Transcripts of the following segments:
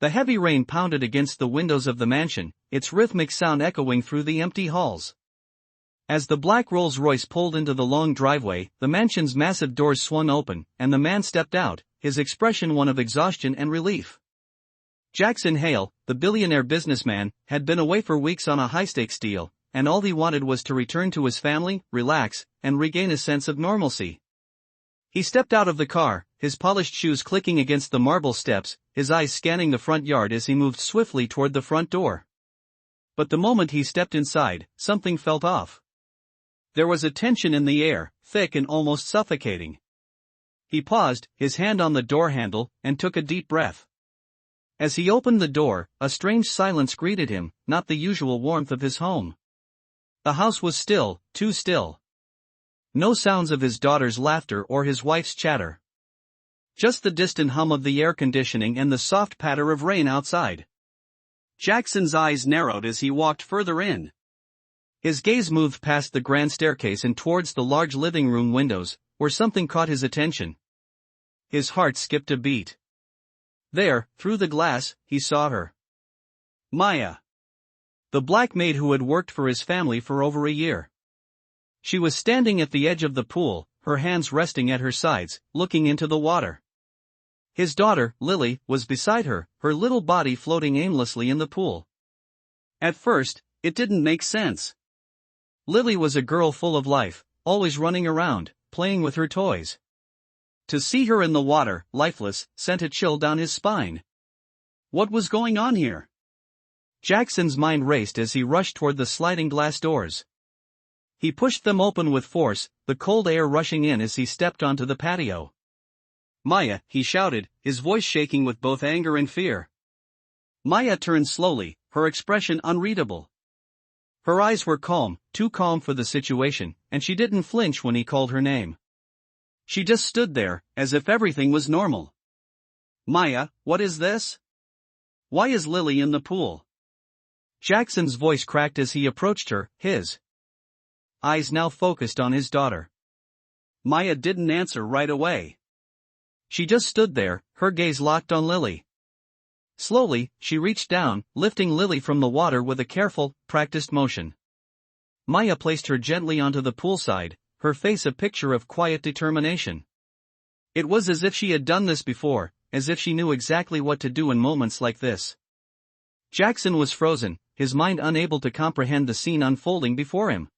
The heavy rain pounded against the windows of the mansion, its rhythmic sound echoing through the empty halls. As the black Rolls-Royce pulled into the long driveway, the mansion's massive doors swung open, and the man stepped out, his expression one of exhaustion and relief. Jackson Hale, the billionaire businessman, had been away for weeks on a high-stakes deal, and all he wanted was to return to his family, relax, and regain a sense of normalcy. He stepped out of the car, his polished shoes clicking against the marble steps, his eyes scanning the front yard as he moved swiftly toward the front door. But the moment he stepped inside, something felt off. There was a tension in the air, thick and almost suffocating. He paused, his hand on the door handle, and took a deep breath. As he opened the door, a strange silence greeted him, not the usual warmth of his home. The house was still, too still. No sounds of his daughter's laughter or his wife's chatter. Just the distant hum of the air conditioning and the soft patter of rain outside. Jackson's eyes narrowed as he walked further in. His gaze moved past the grand staircase and towards the large living room windows, where something caught his attention. His heart skipped a beat. There, through the glass, he saw her. Maya. The black maid who had worked for his family for over a year. She was standing at the edge of the pool, her hands resting at her sides, looking into the water. His daughter, Lily, was beside her, her little body floating aimlessly in the pool. At first, it didn't make sense. Lily was a girl full of life, always running around, playing with her toys. To see her in the water, lifeless, sent a chill down his spine. What was going on here? Jackson's mind raced as he rushed toward the sliding glass doors. He pushed them open with force, the cold air rushing in as he stepped onto the patio. Maya, he shouted, his voice shaking with both anger and fear. Maya turned slowly, her expression unreadable. Her eyes were calm, too calm for the situation, and she didn't flinch when he called her name. She just stood there, as if everything was normal. Maya, what is this? Why is Lily in the pool? Jackson's voice cracked as he approached her, his eyes now focused on his daughter. Maya didn't answer right away. She just stood there, her gaze locked on Lily. Slowly, she reached down, lifting Lily from the water with a careful, practiced motion. Maya placed her gently onto the poolside, her face a picture of quiet determination. It was as if she had done this before, as if she knew exactly what to do in moments like this. Jackson was frozen, his mind unable to comprehend the scene unfolding before him.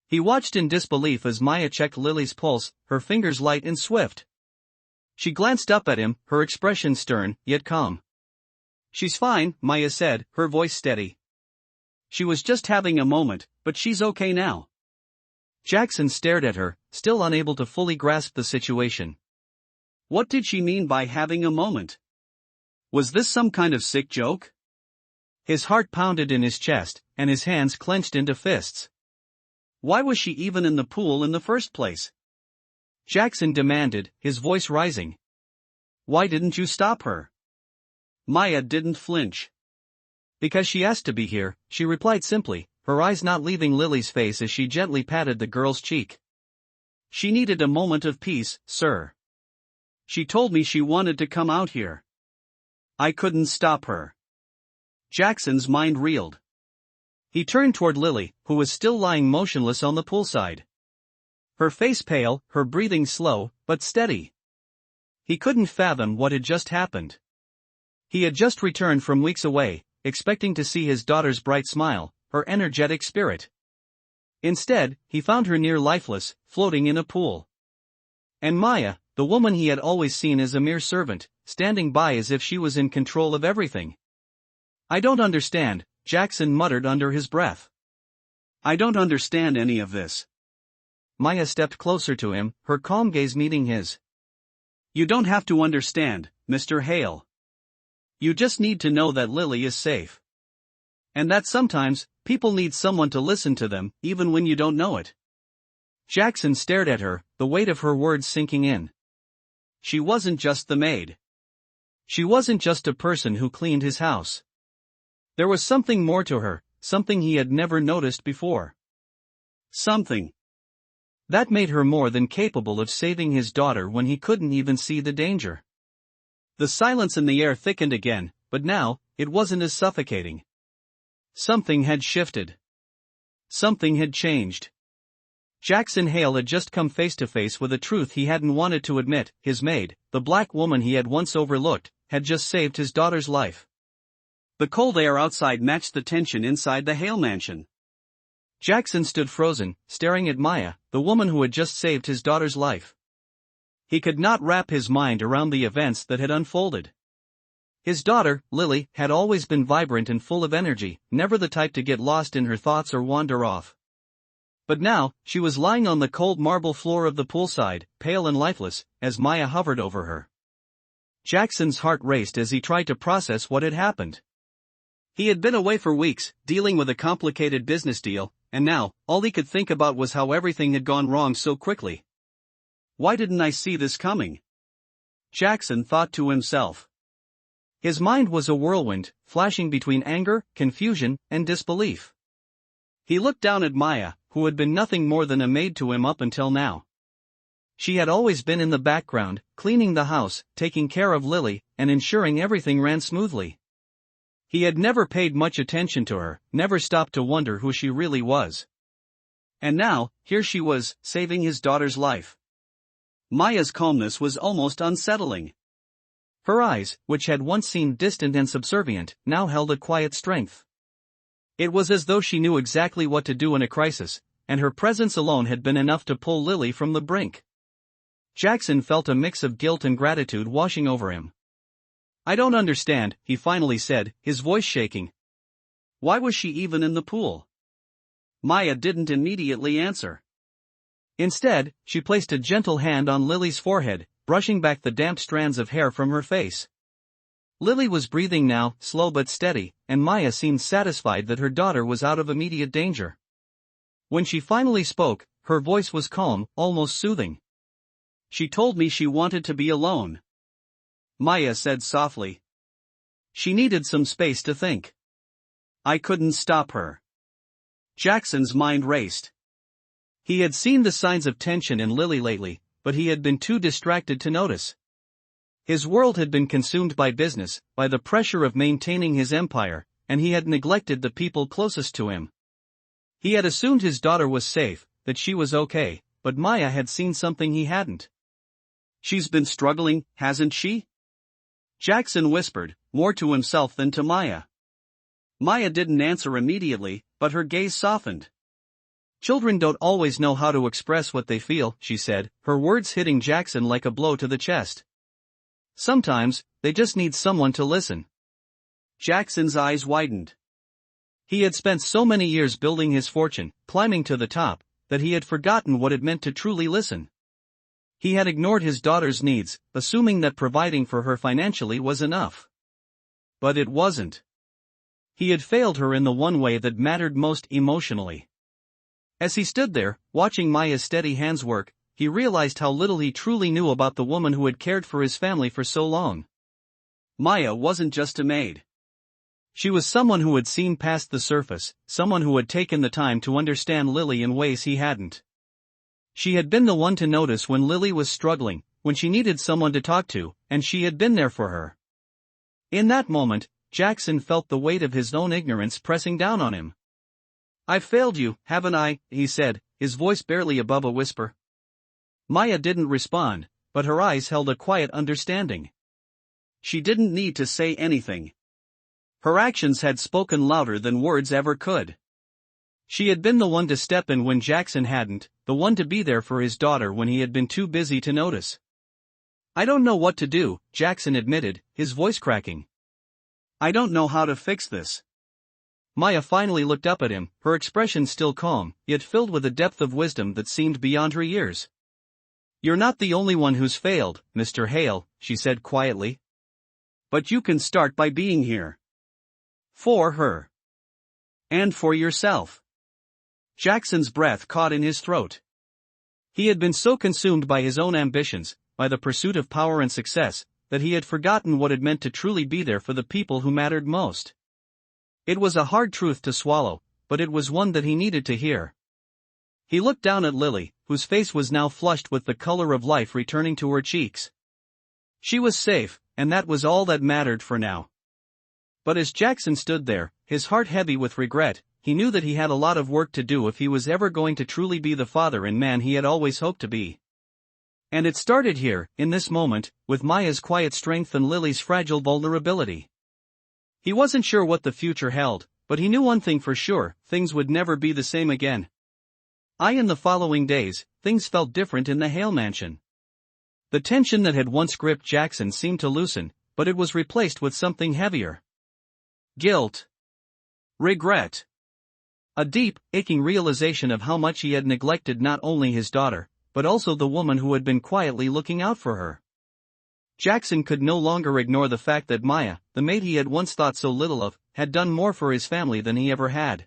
He watched in disbelief as Maya checked Lily's pulse, her fingers light and swift. She glanced up at him, her expression stern, yet calm. She's fine, Maya said, her voice steady. She was just having a moment, but she's okay now. Jackson stared at her, still unable to fully grasp the situation. What did she mean by having a moment? Was this some kind of sick joke? His heart pounded in his chest, and his hands clenched into fists. Why was she even in the pool in the first place? Jackson demanded, his voice rising. Why didn't you stop her? Maya didn't flinch. Because she asked to be here, she replied simply, her eyes not leaving Lily's face as she gently patted the girl's cheek. She needed a moment of peace, sir. She told me she wanted to come out here. I couldn't stop her. Jackson's mind reeled. He turned toward Lily, who was still lying motionless on the poolside. Her face pale, her breathing slow, but steady. He couldn't fathom what had just happened. He had just returned from weeks away, expecting to see his daughter's bright smile, her energetic spirit. Instead, he found her near lifeless, floating in a pool. And Maya, the woman he had always seen as a mere servant, standing by as if she was in control of everything. I don't understand, Jackson muttered under his breath. I don't understand any of this. Maya stepped closer to him, her calm gaze meeting his. You don't have to understand, Mr. Hale. You just need to know that Lily is safe. And that sometimes, people need someone to listen to them, even when you don't know it. Jackson stared at her, the weight of her words sinking in. She wasn't just the maid. She wasn't just a person who cleaned his house. There was something more to her, something he had never noticed before. Something that made her more than capable of saving his daughter when he couldn't even see the danger. The silence in the air thickened again, but now, it wasn't as suffocating. Something had shifted. Something had changed. Jackson Hale had just come face to face with a truth he hadn't wanted to admit. His maid, the black woman he had once overlooked, had just saved his daughter's life. The cold air outside matched the tension inside the Hale mansion. Jackson stood frozen, staring at Maya, the woman who had just saved his daughter's life. He could not wrap his mind around the events that had unfolded. His daughter, Lily, had always been vibrant and full of energy, never the type to get lost in her thoughts or wander off. But now, she was lying on the cold marble floor of the poolside, pale and lifeless, as Maya hovered over her. Jackson's heart raced as he tried to process what had happened. He had been away for weeks, dealing with a complicated business deal, and now, all he could think about was how everything had gone wrong so quickly. Why didn't I see this coming? Jackson thought to himself. His mind was a whirlwind, flashing between anger, confusion, and disbelief. He looked down at Maya, who had been nothing more than a maid to him up until now. She had always been in the background, cleaning the house, taking care of Lily, and ensuring everything ran smoothly. He had never paid much attention to her, never stopped to wonder who she really was. And now, here she was, saving his daughter's life. Maya's calmness was almost unsettling. Her eyes, which had once seemed distant and subservient, now held a quiet strength. It was as though she knew exactly what to do in a crisis, and her presence alone had been enough to pull Lily from the brink. Jackson felt a mix of guilt and gratitude washing over him. I don't understand, he finally said, his voice shaking. Why was she even in the pool? Maya didn't immediately answer. Instead, she placed a gentle hand on Lily's forehead, brushing back the damp strands of hair from her face. Lily was breathing now, slow but steady, and Maya seemed satisfied that her daughter was out of immediate danger. When she finally spoke, her voice was calm, almost soothing. She told me she wanted to be alone. Maya said softly. She needed some space to think. I couldn't stop her. Jackson's mind raced. He had seen the signs of tension in Lily lately, but he had been too distracted to notice. His world had been consumed by business, by the pressure of maintaining his empire, and he had neglected the people closest to him. He had assumed his daughter was safe, that she was okay, but Maya had seen something he hadn't. She's been struggling, hasn't she? Jackson whispered, more to himself than to Maya. Maya didn't answer immediately, but her gaze softened. Children don't always know how to express what they feel, she said, her words hitting Jackson like a blow to the chest. Sometimes, they just need someone to listen. Jackson's eyes widened. He had spent so many years building his fortune, climbing to the top, that he had forgotten what it meant to truly listen. He had ignored his daughter's needs, assuming that providing for her financially was enough. But it wasn't. He had failed her in the one way that mattered most emotionally. As he stood there, watching Maya's steady hands work, he realized how little he truly knew about the woman who had cared for his family for so long. Maya wasn't just a maid. She was someone who had seen past the surface, someone who had taken the time to understand Lily in ways he hadn't. She had been the one to notice when Lily was struggling, when she needed someone to talk to, and she had been there for her. In that moment, Jackson felt the weight of his own ignorance pressing down on him. I've failed you, haven't I? He said, his voice barely above a whisper. Maya didn't respond, but her eyes held a quiet understanding. She didn't need to say anything. Her actions had spoken louder than words ever could. She had been the one to step in when Jackson hadn't, the one to be there for his daughter when he had been too busy to notice. I don't know what to do, Jackson admitted, his voice cracking. I don't know how to fix this. Maya finally looked up at him, her expression still calm, yet filled with a depth of wisdom that seemed beyond her years. You're not the only one who's failed, Mr. Hale, she said quietly. But you can start by being here. For her. And for yourself. Jackson's breath caught in his throat. He had been so consumed by his own ambitions, by the pursuit of power and success, that he had forgotten what it meant to truly be there for the people who mattered most. It was a hard truth to swallow, but it was one that he needed to hear. He looked down at Lily, whose face was now flushed with the color of life returning to her cheeks. She was safe, and that was all that mattered for now. But as Jackson stood there, his heart heavy with regret, he knew that he had a lot of work to do if he was ever going to truly be the father and man he had always hoped to be. And it started here, in this moment, with Maya's quiet strength and Lily's fragile vulnerability. He wasn't sure what the future held, but he knew one thing for sure: things would never be the same again. In the following days, things felt different in the Hale mansion. The tension that had once gripped Jackson seemed to loosen, but it was replaced with something heavier. Guilt. Regret. A deep, aching realization of how much he had neglected not only his daughter, but also the woman who had been quietly looking out for her. Jackson could no longer ignore the fact that Maya, the maid he had once thought so little of, had done more for his family than he ever had.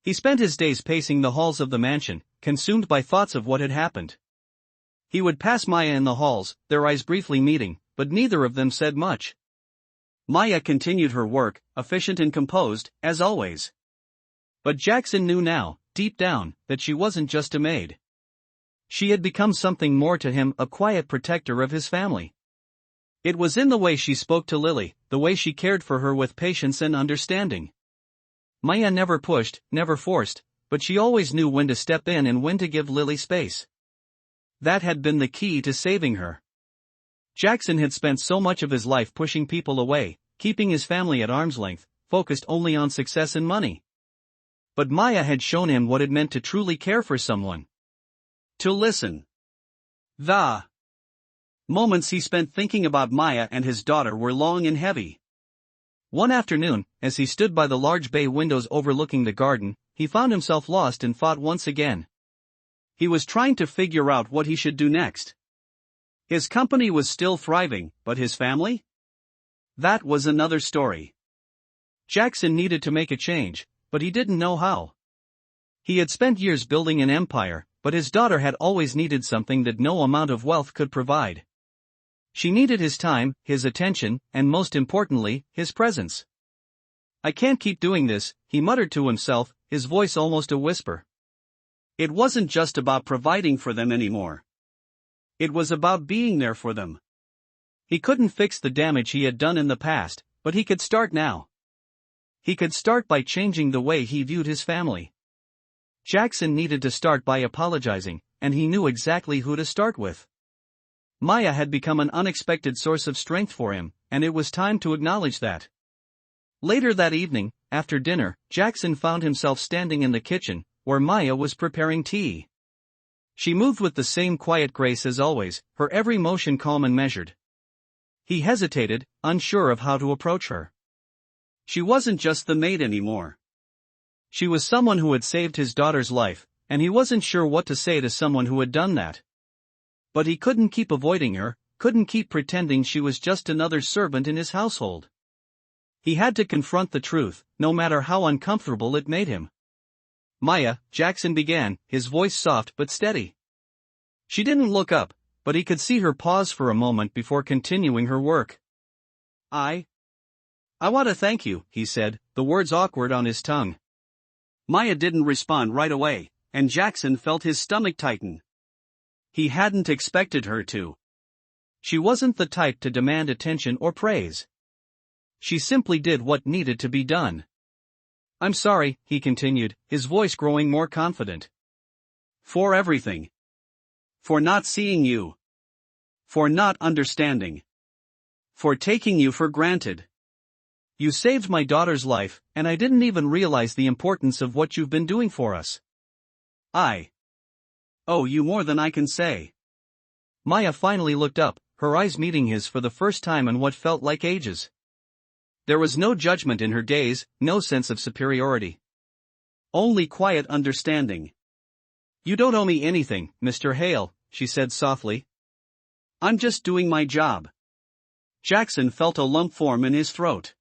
He spent his days pacing the halls of the mansion, consumed by thoughts of what had happened. He would pass Maya in the halls, their eyes briefly meeting, but neither of them said much. Maya continued her work, efficient and composed, as always. But Jackson knew now, deep down, that she wasn't just a maid. She had become something more to him, a quiet protector of his family. It was in the way she spoke to Lily, the way she cared for her with patience and understanding. Maya never pushed, never forced, but she always knew when to step in and when to give Lily space. That had been the key to saving her. Jackson had spent so much of his life pushing people away, keeping his family at arm's length, focused only on success and money. But Maya had shown him what it meant to truly care for someone. To listen. The moments he spent thinking about Maya and his daughter were long and heavy. One afternoon, as he stood by the large bay windows overlooking the garden, he found himself lost in thought once again. He was trying to figure out what he should do next. His company was still thriving, but his family? That was another story. Jackson needed to make a change, but he didn't know how. He had spent years building an empire, but his daughter had always needed something that no amount of wealth could provide. She needed his time, his attention, and most importantly, his presence. "I can't keep doing this," he muttered to himself, his voice almost a whisper. It wasn't just about providing for them anymore. It was about being there for them. He couldn't fix the damage he had done in the past, but he could start now. He could start by changing the way he viewed his family. Jackson needed to start by apologizing, and he knew exactly who to start with. Maya had become an unexpected source of strength for him, and it was time to acknowledge that. Later that evening, after dinner, Jackson found himself standing in the kitchen, where Maya was preparing tea. She moved with the same quiet grace as always, her every motion calm and measured. He hesitated, unsure of how to approach her. She wasn't just the maid anymore. She was someone who had saved his daughter's life, and he wasn't sure what to say to someone who had done that. But he couldn't keep avoiding her, couldn't keep pretending she was just another servant in his household. He had to confront the truth, no matter how uncomfortable it made him. "Maya," Jackson began, his voice soft but steady. She didn't look up, but he could see her pause for a moment before continuing her work. I want to thank you," he said, the words awkward on his tongue. Maya didn't respond right away, and Jackson felt his stomach tighten. He hadn't expected her to. She wasn't the type to demand attention or praise. She simply did what needed to be done. "I'm sorry," he continued, his voice growing more confident. "For everything. For not seeing you. For not understanding. For taking you for granted. You saved my daughter's life, and I didn't even realize the importance of what you've been doing for us. I owe you more than I can say." Maya finally looked up, her eyes meeting his for the first time in what felt like ages. There was no judgment in her gaze, no sense of superiority. Only quiet understanding. "You don't owe me anything, Mr. Hale," she said softly. "I'm just doing my job." Jackson felt a lump form in his throat.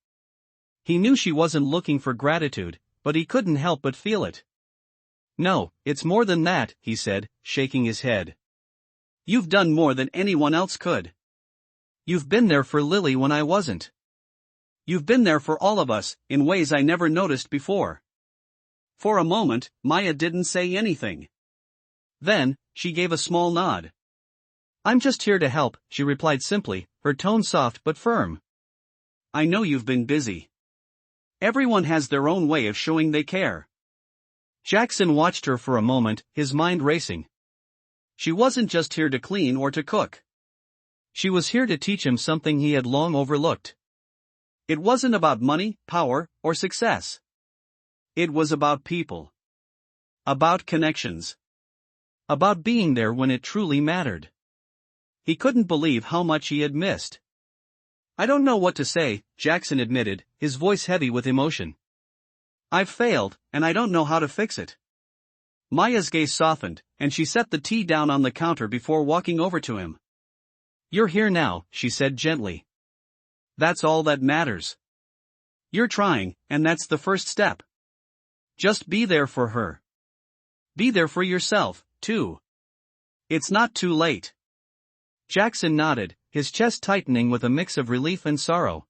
He knew she wasn't looking for gratitude, but he couldn't help but feel it. "No, it's more than that," he said, shaking his head. "You've done more than anyone else could. You've been there for Lily when I wasn't. You've been there for all of us, in ways I never noticed before." For a moment, Maya didn't say anything. Then, she gave a small nod. "I'm just here to help," she replied simply, her tone soft but firm. "I know you've been busy. Everyone has their own way of showing they care. Jackson watched her for a moment, his mind racing. She wasn't just here to clean or to cook. She was here to teach him something he had long overlooked. It wasn't about money, power, or success. It was about people. About connections. About being there when it truly mattered. He couldn't believe how much he had missed. "I don't know what to say," Jackson admitted, his voice heavy with emotion. "I've failed, and I don't know how to fix it." Maya's gaze softened, and she set the tea down on the counter before walking over to him. "You're here now," she said gently. "That's all that matters. You're trying, and that's the first step. Just be there for her. Be there for yourself, too. It's not too late." Jackson nodded, his chest tightening with a mix of relief and sorrow.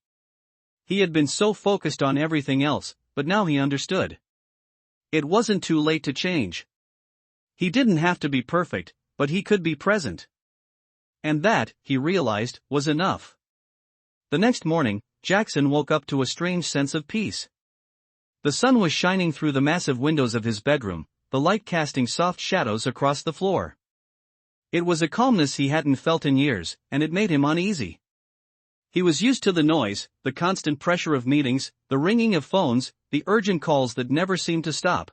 He had been so focused on everything else, but now he understood. It wasn't too late to change. He didn't have to be perfect, but he could be present. And that, he realized, was enough. The next morning, Jackson woke up to a strange sense of peace. The sun was shining through the massive windows of his bedroom, the light casting soft shadows across the floor. It was a calmness he hadn't felt in years, and it made him uneasy. He was used to the noise, the constant pressure of meetings, the ringing of phones, the urgent calls that never seemed to stop.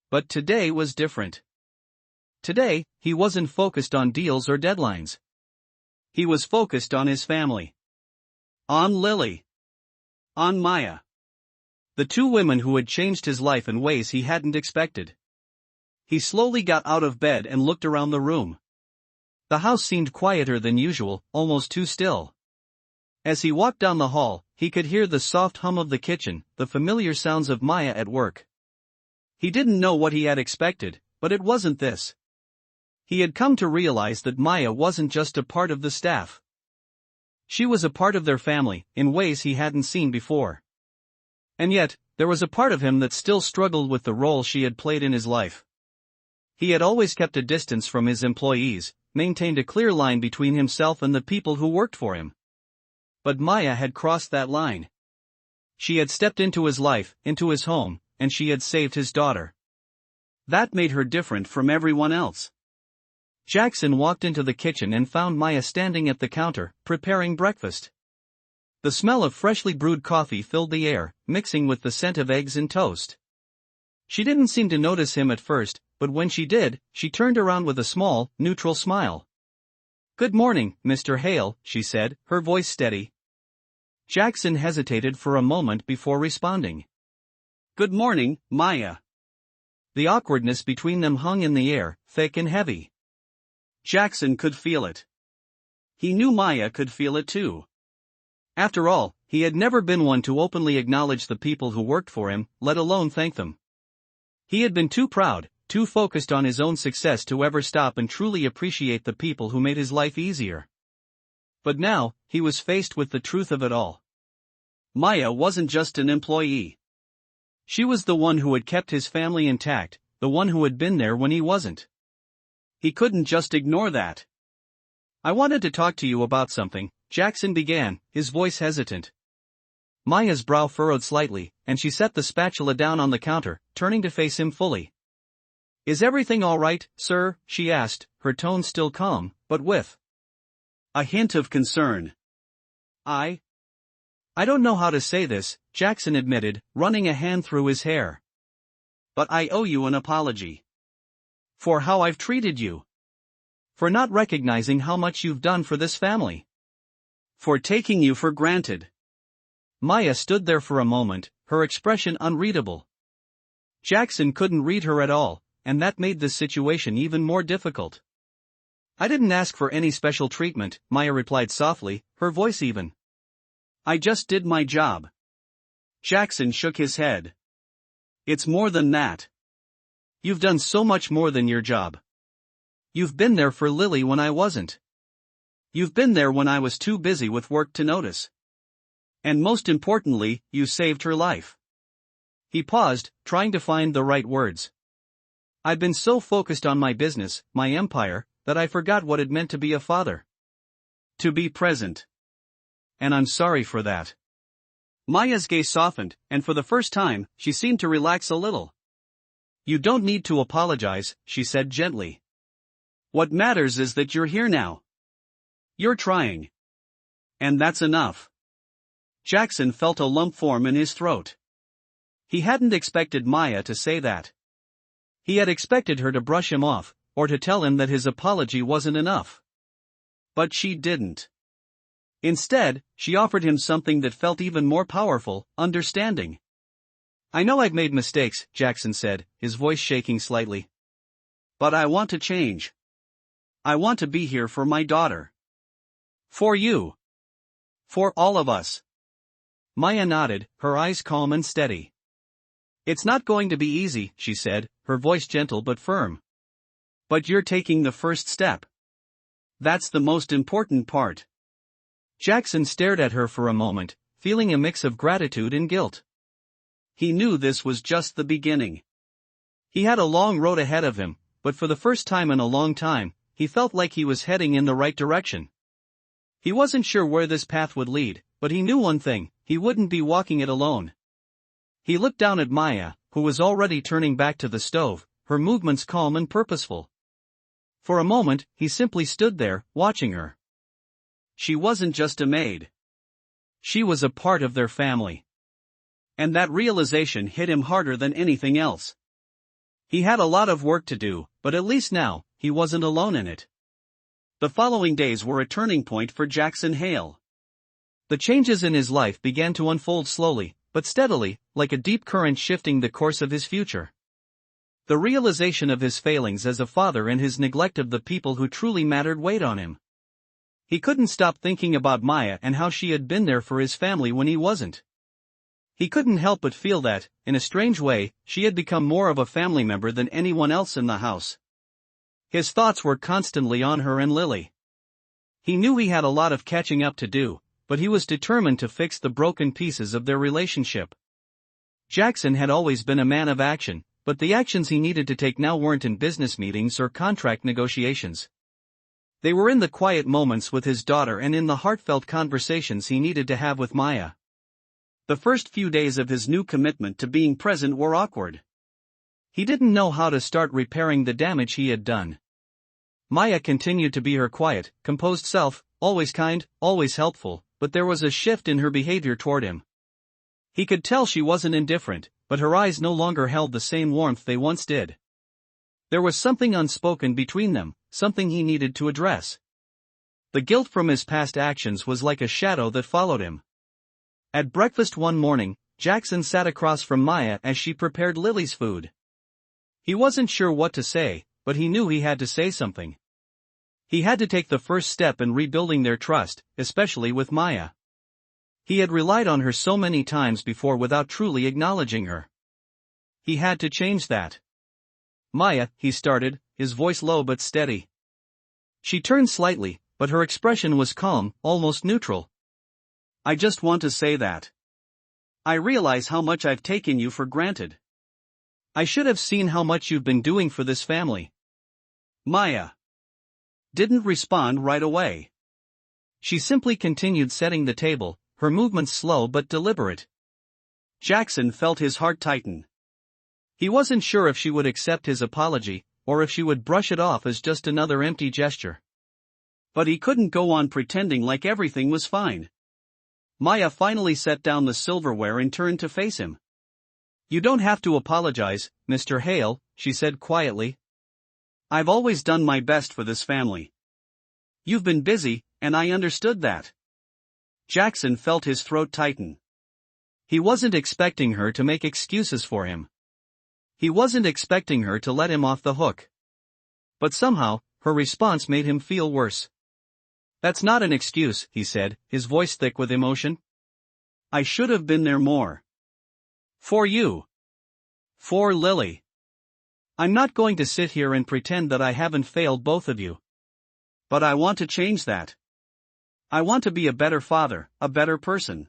But today was different. Today, he wasn't focused on deals or deadlines. He was focused on his family. On Lily. On Maya. The two women who had changed his life in ways he hadn't expected. He slowly got out of bed and looked around the room. The house seemed quieter than usual, almost too still. As he walked down the hall, he could hear the soft hum of the kitchen, the familiar sounds of Maya at work. He didn't know what he had expected, but it wasn't this. He had come to realize that Maya wasn't just a part of the staff. She was a part of their family, in ways he hadn't seen before. And yet, there was a part of him that still struggled with the role she had played in his life. He had always kept a distance from his employees, maintained a clear line between himself and the people who worked for him. But Maya had crossed that line. She had stepped into his life, into his home, and she had saved his daughter. That made her different from everyone else. Jackson walked into the kitchen and found Maya standing at the counter, preparing breakfast. The smell of freshly brewed coffee filled the air, mixing with the scent of eggs and toast. She didn't seem to notice him at first, but when she did, she turned around with a small, neutral smile. "Good morning, Mr. Hale," she said, her voice steady. Jackson hesitated for a moment before responding. "Good morning, Maya." The awkwardness between them hung in the air, thick and heavy. Jackson could feel it. He knew Maya could feel it too. After all, he had never been one to openly acknowledge the people who worked for him, let alone thank them. He had been too proud, too focused on his own success to ever stop and truly appreciate the people who made his life easier. But now, he was faced with the truth of it all. Maya wasn't just an employee. She was the one who had kept his family intact, the one who had been there when he wasn't. He couldn't just ignore that. "I wanted to talk to you about something," Jackson began, his voice hesitant. Maya's brow furrowed slightly, and she set the spatula down on the counter, turning to face him fully. "Is everything all right, sir?" she asked, her tone still calm, but with a hint of concern. I don't know how to say this," Jackson admitted, running a hand through his hair. "But I owe you an apology. For how I've treated you. For not recognizing how much you've done for this family. For taking you for granted." Maya stood there for a moment, her expression unreadable. Jackson couldn't read her at all, and that made this situation even more difficult. "I didn't ask for any special treatment," Maya replied softly, her voice even. "I just did my job." Jackson shook his head. "It's more than that. You've done so much more than your job. You've been there for Lily when I wasn't. You've been there when I was too busy with work to notice. And most importantly, you saved her life." He paused, trying to find the right words. "I've been so focused on my business, my empire, that I forgot what it meant to be a father. To be present. And I'm sorry for that." Maya's gaze softened, and for the first time, she seemed to relax a little. You don't need to apologize, she said gently. What matters is that you're here now. You're trying. And that's enough. Jackson felt a lump form in his throat. He hadn't expected Maya to say that. He had expected her to brush him off, or to tell him that his apology wasn't enough. But she didn't. Instead, she offered him something that felt even more powerful: understanding. I know I've made mistakes, Jackson said, his voice shaking slightly. But I want to change. I want to be here for my daughter. For you. For all of us. Maya nodded, her eyes calm and steady. It's not going to be easy, she said, her voice gentle but firm. But you're taking the first step. That's the most important part. Jackson stared at her for a moment, feeling a mix of gratitude and guilt. He knew this was just the beginning. He had a long road ahead of him, but for the first time in a long time, he felt like he was heading in the right direction. He wasn't sure where this path would lead, but he knew one thing: he wouldn't be walking it alone. He looked down at Maya, who was already turning back to the stove, her movements calm and purposeful. For a moment, he simply stood there, watching her. She wasn't just a maid. She was a part of their family. And that realization hit him harder than anything else. He had a lot of work to do, but at least now, he wasn't alone in it. The following days were a turning point for Jackson Hale. The changes in his life began to unfold slowly, but steadily, like a deep current shifting the course of his future. The realization of his failings as a father and his neglect of the people who truly mattered weighed on him. He couldn't stop thinking about Maya and how she had been there for his family when he wasn't. He couldn't help but feel that, in a strange way, she had become more of a family member than anyone else in the house. His thoughts were constantly on her and Lily. He knew he had a lot of catching up to do, but he was determined to fix the broken pieces of their relationship. Jackson had always been a man of action, but the actions he needed to take now weren't in business meetings or contract negotiations. They were in the quiet moments with his daughter and in the heartfelt conversations he needed to have with Maya. The first few days of his new commitment to being present were awkward. He didn't know how to start repairing the damage he had done. Maya continued to be her quiet, composed self, always kind, always helpful, but there was a shift in her behavior toward him. He could tell she wasn't indifferent, but her eyes no longer held the same warmth they once did. There was something unspoken between them, something he needed to address. The guilt from his past actions was like a shadow that followed him. At breakfast one morning, Jackson sat across from Maya as she prepared Lily's food. He wasn't sure what to say, but he knew he had to say something. He had to take the first step in rebuilding their trust, especially with Maya. He had relied on her so many times before without truly acknowledging her. He had to change that. Maya, he started, his voice low but steady. She turned slightly, but her expression was calm, almost neutral. I just want to say that I realize how much I've taken you for granted. I should have seen how much you've been doing for this family. Maya didn't respond right away. She simply continued setting the table, her movements slow but deliberate. Jackson felt his heart tighten. He wasn't sure if she would accept his apology, or if she would brush it off as just another empty gesture. But he couldn't go on pretending like everything was fine. Maya finally set down the silverware and turned to face him. You don't have to apologize, Mr. Hale, she said quietly. I've always done my best for this family. You've been busy, and I understood that. Jackson felt his throat tighten. He wasn't expecting her to make excuses for him. He wasn't expecting her to let him off the hook. But somehow, her response made him feel worse. That's not an excuse, he said, his voice thick with emotion. I should have been there more. For you. For Lily. I'm not going to sit here and pretend that I haven't failed both of you. But I want to change that. I want to be a better father, a better person.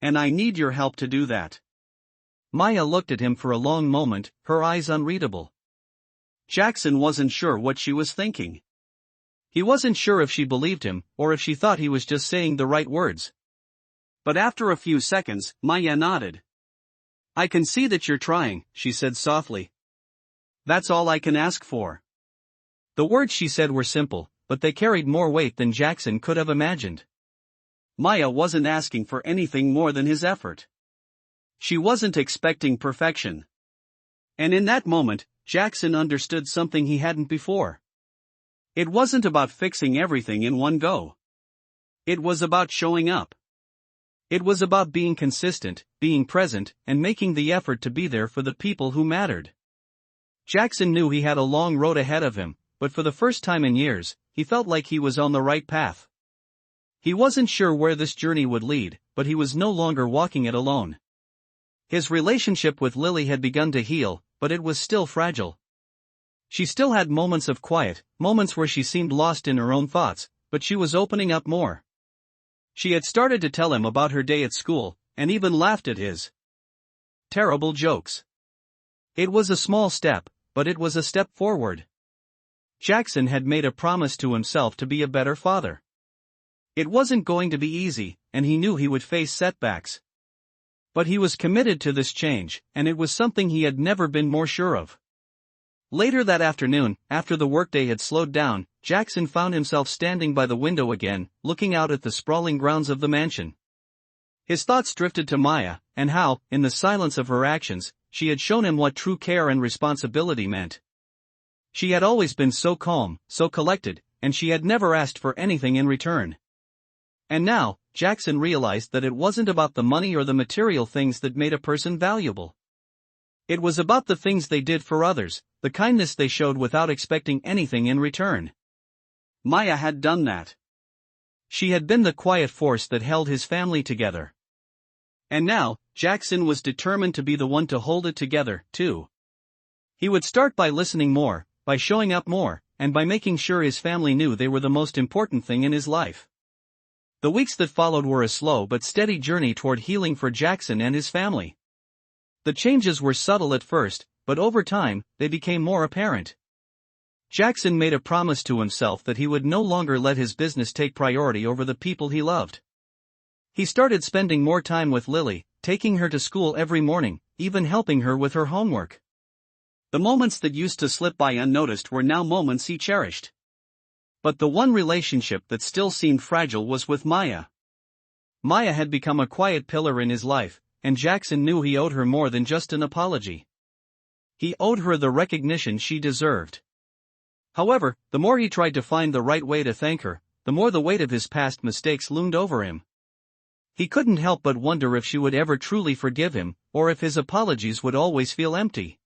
And I need your help to do that. Maya looked at him for a long moment, her eyes unreadable. Jackson wasn't sure what she was thinking. He wasn't sure if she believed him, or if she thought he was just saying the right words. But after a few seconds, Maya nodded. I can see that you're trying, she said softly. That's all I can ask for. The words she said were simple, but they carried more weight than Jackson could have imagined. Maya wasn't asking for anything more than his effort. She wasn't expecting perfection. And in that moment, Jackson understood something he hadn't before. It wasn't about fixing everything in one go. It was about showing up. It was about being consistent, being present, and making the effort to be there for the people who mattered. Jackson knew he had a long road ahead of him, but for the first time in years, he felt like he was on the right path. He wasn't sure where this journey would lead, but he was no longer walking it alone. His relationship with Lily had begun to heal, but it was still fragile. She still had moments of quiet, moments where she seemed lost in her own thoughts, but she was opening up more. She had started to tell him about her day at school, and even laughed at his terrible jokes. It was a small step, but it was a step forward. Jackson had made a promise to himself to be a better father. It wasn't going to be easy, and he knew he would face setbacks. But he was committed to this change, and it was something he had never been more sure of. Later that afternoon, after the workday had slowed down, Jackson found himself standing by the window again, looking out at the sprawling grounds of the mansion. His thoughts drifted to Maya, and how, in the silence of her actions, she had shown him what true care and responsibility meant. She had always been so calm, so collected, and she had never asked for anything in return. And now, Jackson realized that it wasn't about the money or the material things that made a person valuable. It was about the things they did for others, the kindness they showed without expecting anything in return. Maya had done that. She had been the quiet force that held his family together. And now, Jackson was determined to be the one to hold it together, too. He would start by listening more, by showing up more, and by making sure his family knew they were the most important thing in his life. The weeks that followed were a slow but steady journey toward healing for Jackson and his family. The changes were subtle at first, but over time, they became more apparent. Jackson made a promise to himself that he would no longer let his business take priority over the people he loved. He started spending more time with Lily, taking her to school every morning, even helping her with her homework. The moments that used to slip by unnoticed were now moments he cherished. But the one relationship that still seemed fragile was with Maya. Maya had become a quiet pillar in his life, and Jackson knew he owed her more than just an apology. He owed her the recognition she deserved. However, the more he tried to find the right way to thank her, the more the weight of his past mistakes loomed over him. He couldn't help but wonder if she would ever truly forgive him, or if his apologies would always feel empty.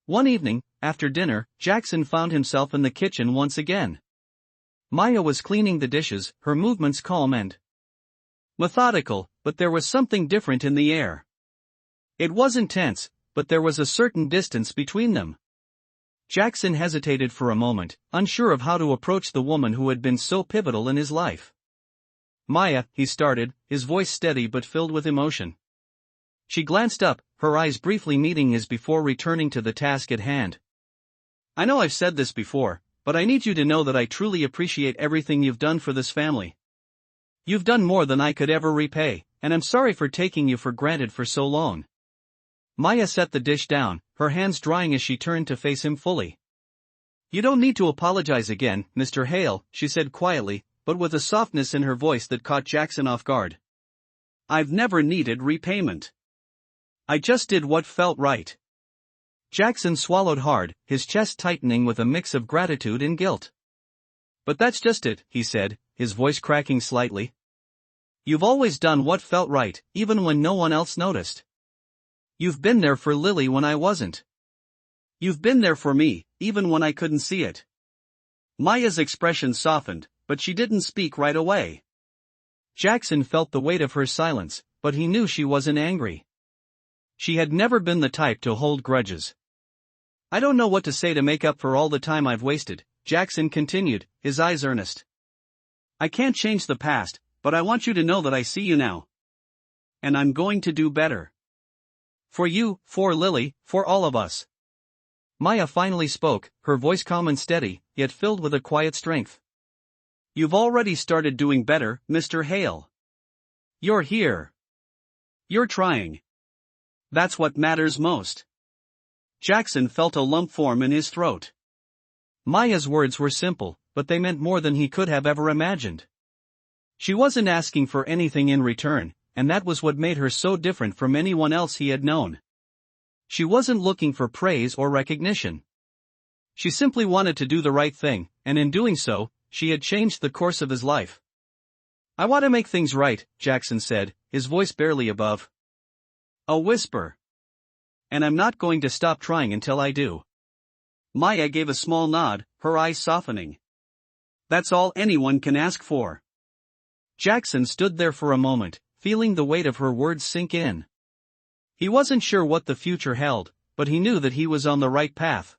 One evening, after dinner, Jackson found himself in the kitchen once again. Maya was cleaning the dishes, her movements calm and methodical, but there was something different in the air. It wasn't tense, but there was a certain distance between them. Jackson hesitated for a moment, unsure of how to approach the woman who had been so pivotal in his life. Maya, he started, his voice steady but filled with emotion. She glanced up, her eyes briefly meeting his before returning to the task at hand. I know I've said this before, but I need you to know that I truly appreciate everything you've done for this family. You've done more than I could ever repay, and I'm sorry for taking you for granted for so long. Maya set the dish down, her hands drying as she turned to face him fully. You don't need to apologize again, Mr. Hale, she said quietly, but with a softness in her voice that caught Jackson off guard. I've never needed repayment. I just did what felt right. Jackson swallowed hard, his chest tightening with a mix of gratitude and guilt. But that's just it, he said, his voice cracking slightly. You've always done what felt right, even when no one else noticed. You've been there for Lily when I wasn't. You've been there for me, even when I couldn't see it. Maya's expression softened, but she didn't speak right away. Jackson felt the weight of her silence, but he knew she wasn't angry. She had never been the type to hold grudges. I don't know what to say to make up for all the time I've wasted, Jackson continued, his eyes earnest. I can't change the past, but I want you to know that I see you now. And I'm going to do better. For you, for Lily, for all of us. Maya finally spoke, her voice calm and steady, yet filled with a quiet strength. You've already started doing better, Mr. Hale. You're here. You're trying. That's what matters most. Jackson felt a lump form in his throat. Maya's words were simple, but they meant more than he could have ever imagined. She wasn't asking for anything in return, and that was what made her so different from anyone else he had known. She wasn't looking for praise or recognition. She simply wanted to do the right thing, and in doing so, she had changed the course of his life. "I want to make things right," Jackson said, his voice barely above a whisper. "And I'm not going to stop trying until I do." Maya gave a small nod, her eyes softening. "That's all anyone can ask for." Jackson stood there for a moment, feeling the weight of her words sink in. He wasn't sure what the future held, but he knew that he was on the right path.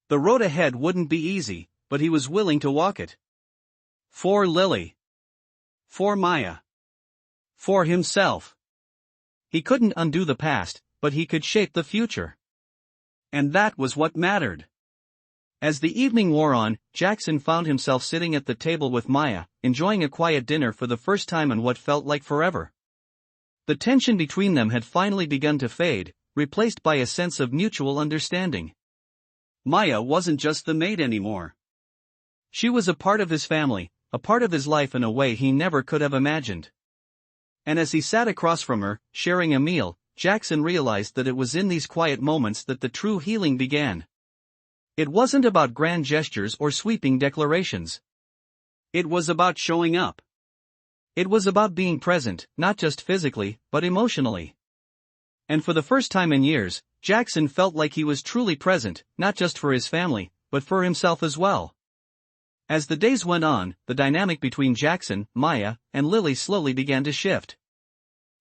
The road ahead wouldn't be easy, but he was willing to walk it. For Lily. For Maya. For himself. He couldn't undo the past, but he could shape the future. And that was what mattered. As the evening wore on, Jackson found himself sitting at the table with Maya, enjoying a quiet dinner for the first time in what felt like forever. The tension between them had finally begun to fade, replaced by a sense of mutual understanding. Maya wasn't just the maid anymore. She was a part of his family, a part of his life in a way he never could have imagined. And as he sat across from her, sharing a meal, Jackson realized that it was in these quiet moments that the true healing began. It wasn't about grand gestures or sweeping declarations. It was about showing up. It was about being present, not just physically, but emotionally. And for the first time in years, Jackson felt like he was truly present, not just for his family, but for himself as well. As the days went on, the dynamic between Jackson, Maya, and Lily slowly began to shift.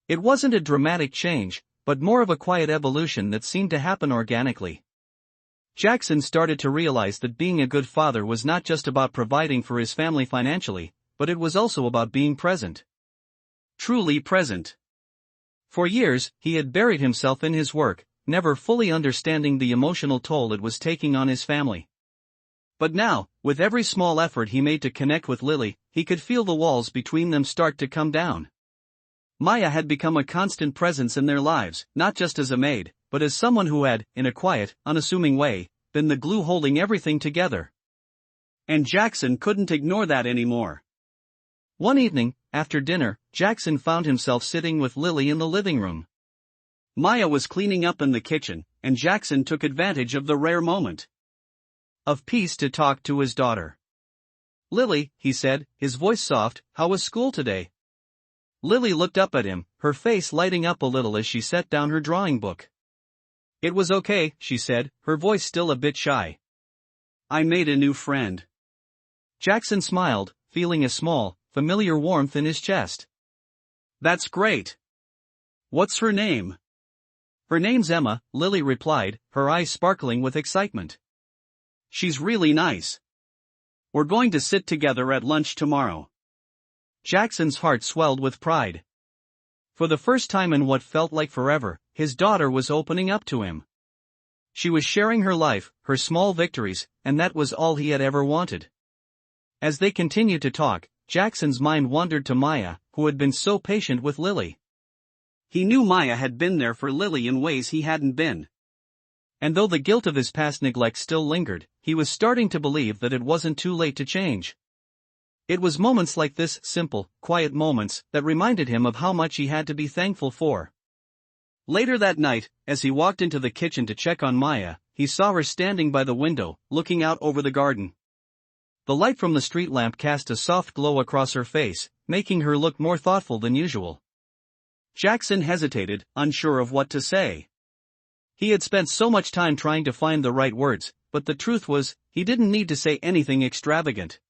It wasn't a dramatic change, but more of a quiet evolution that seemed to happen organically. Jackson started to realize that being a good father was not just about providing for his family financially, but it was also about being present. Truly present. For years, he had buried himself in his work, never fully understanding the emotional toll it was taking on his family. But now, with every small effort he made to connect with Lily, he could feel the walls between them start to come down. Maya had become a constant presence in their lives, not just as a maid, but as someone who had, in a quiet, unassuming way, been the glue holding everything together. And Jackson couldn't ignore that anymore. One evening, after dinner, Jackson found himself sitting with Lily in the living room. Maya was cleaning up in the kitchen, and Jackson took advantage of the rare moment of peace to talk to his daughter. "Lily," he said, his voice soft, "how was school today?" Lily looked up at him, her face lighting up a little as she set down her drawing book. "It was okay," she said, her voice still a bit shy. "I made a new friend." Jackson smiled, feeling a small, familiar warmth in his chest. "That's great. What's her name?" "Her name's Emma," Lily replied, her eyes sparkling with excitement. "She's really nice. We're going to sit together at lunch tomorrow." Jackson's heart swelled with pride. For the first time in what felt like forever, his daughter was opening up to him. She was sharing her life, her small victories, and that was all he had ever wanted. As they continued to talk, Jackson's mind wandered to Maya, who had been so patient with Lily. He knew Maya had been there for Lily in ways he hadn't been. And though the guilt of his past neglect still lingered, he was starting to believe that it wasn't too late to change. It was moments like this, simple, quiet moments, that reminded him of how much he had to be thankful for. Later that night, as he walked into the kitchen to check on Maya, he saw her standing by the window, looking out over the garden. The light from the street lamp cast a soft glow across her face, making her look more thoughtful than usual. Jackson hesitated, unsure of what to say. He had spent so much time trying to find the right words, but the truth was, he didn't need to say anything extravagant.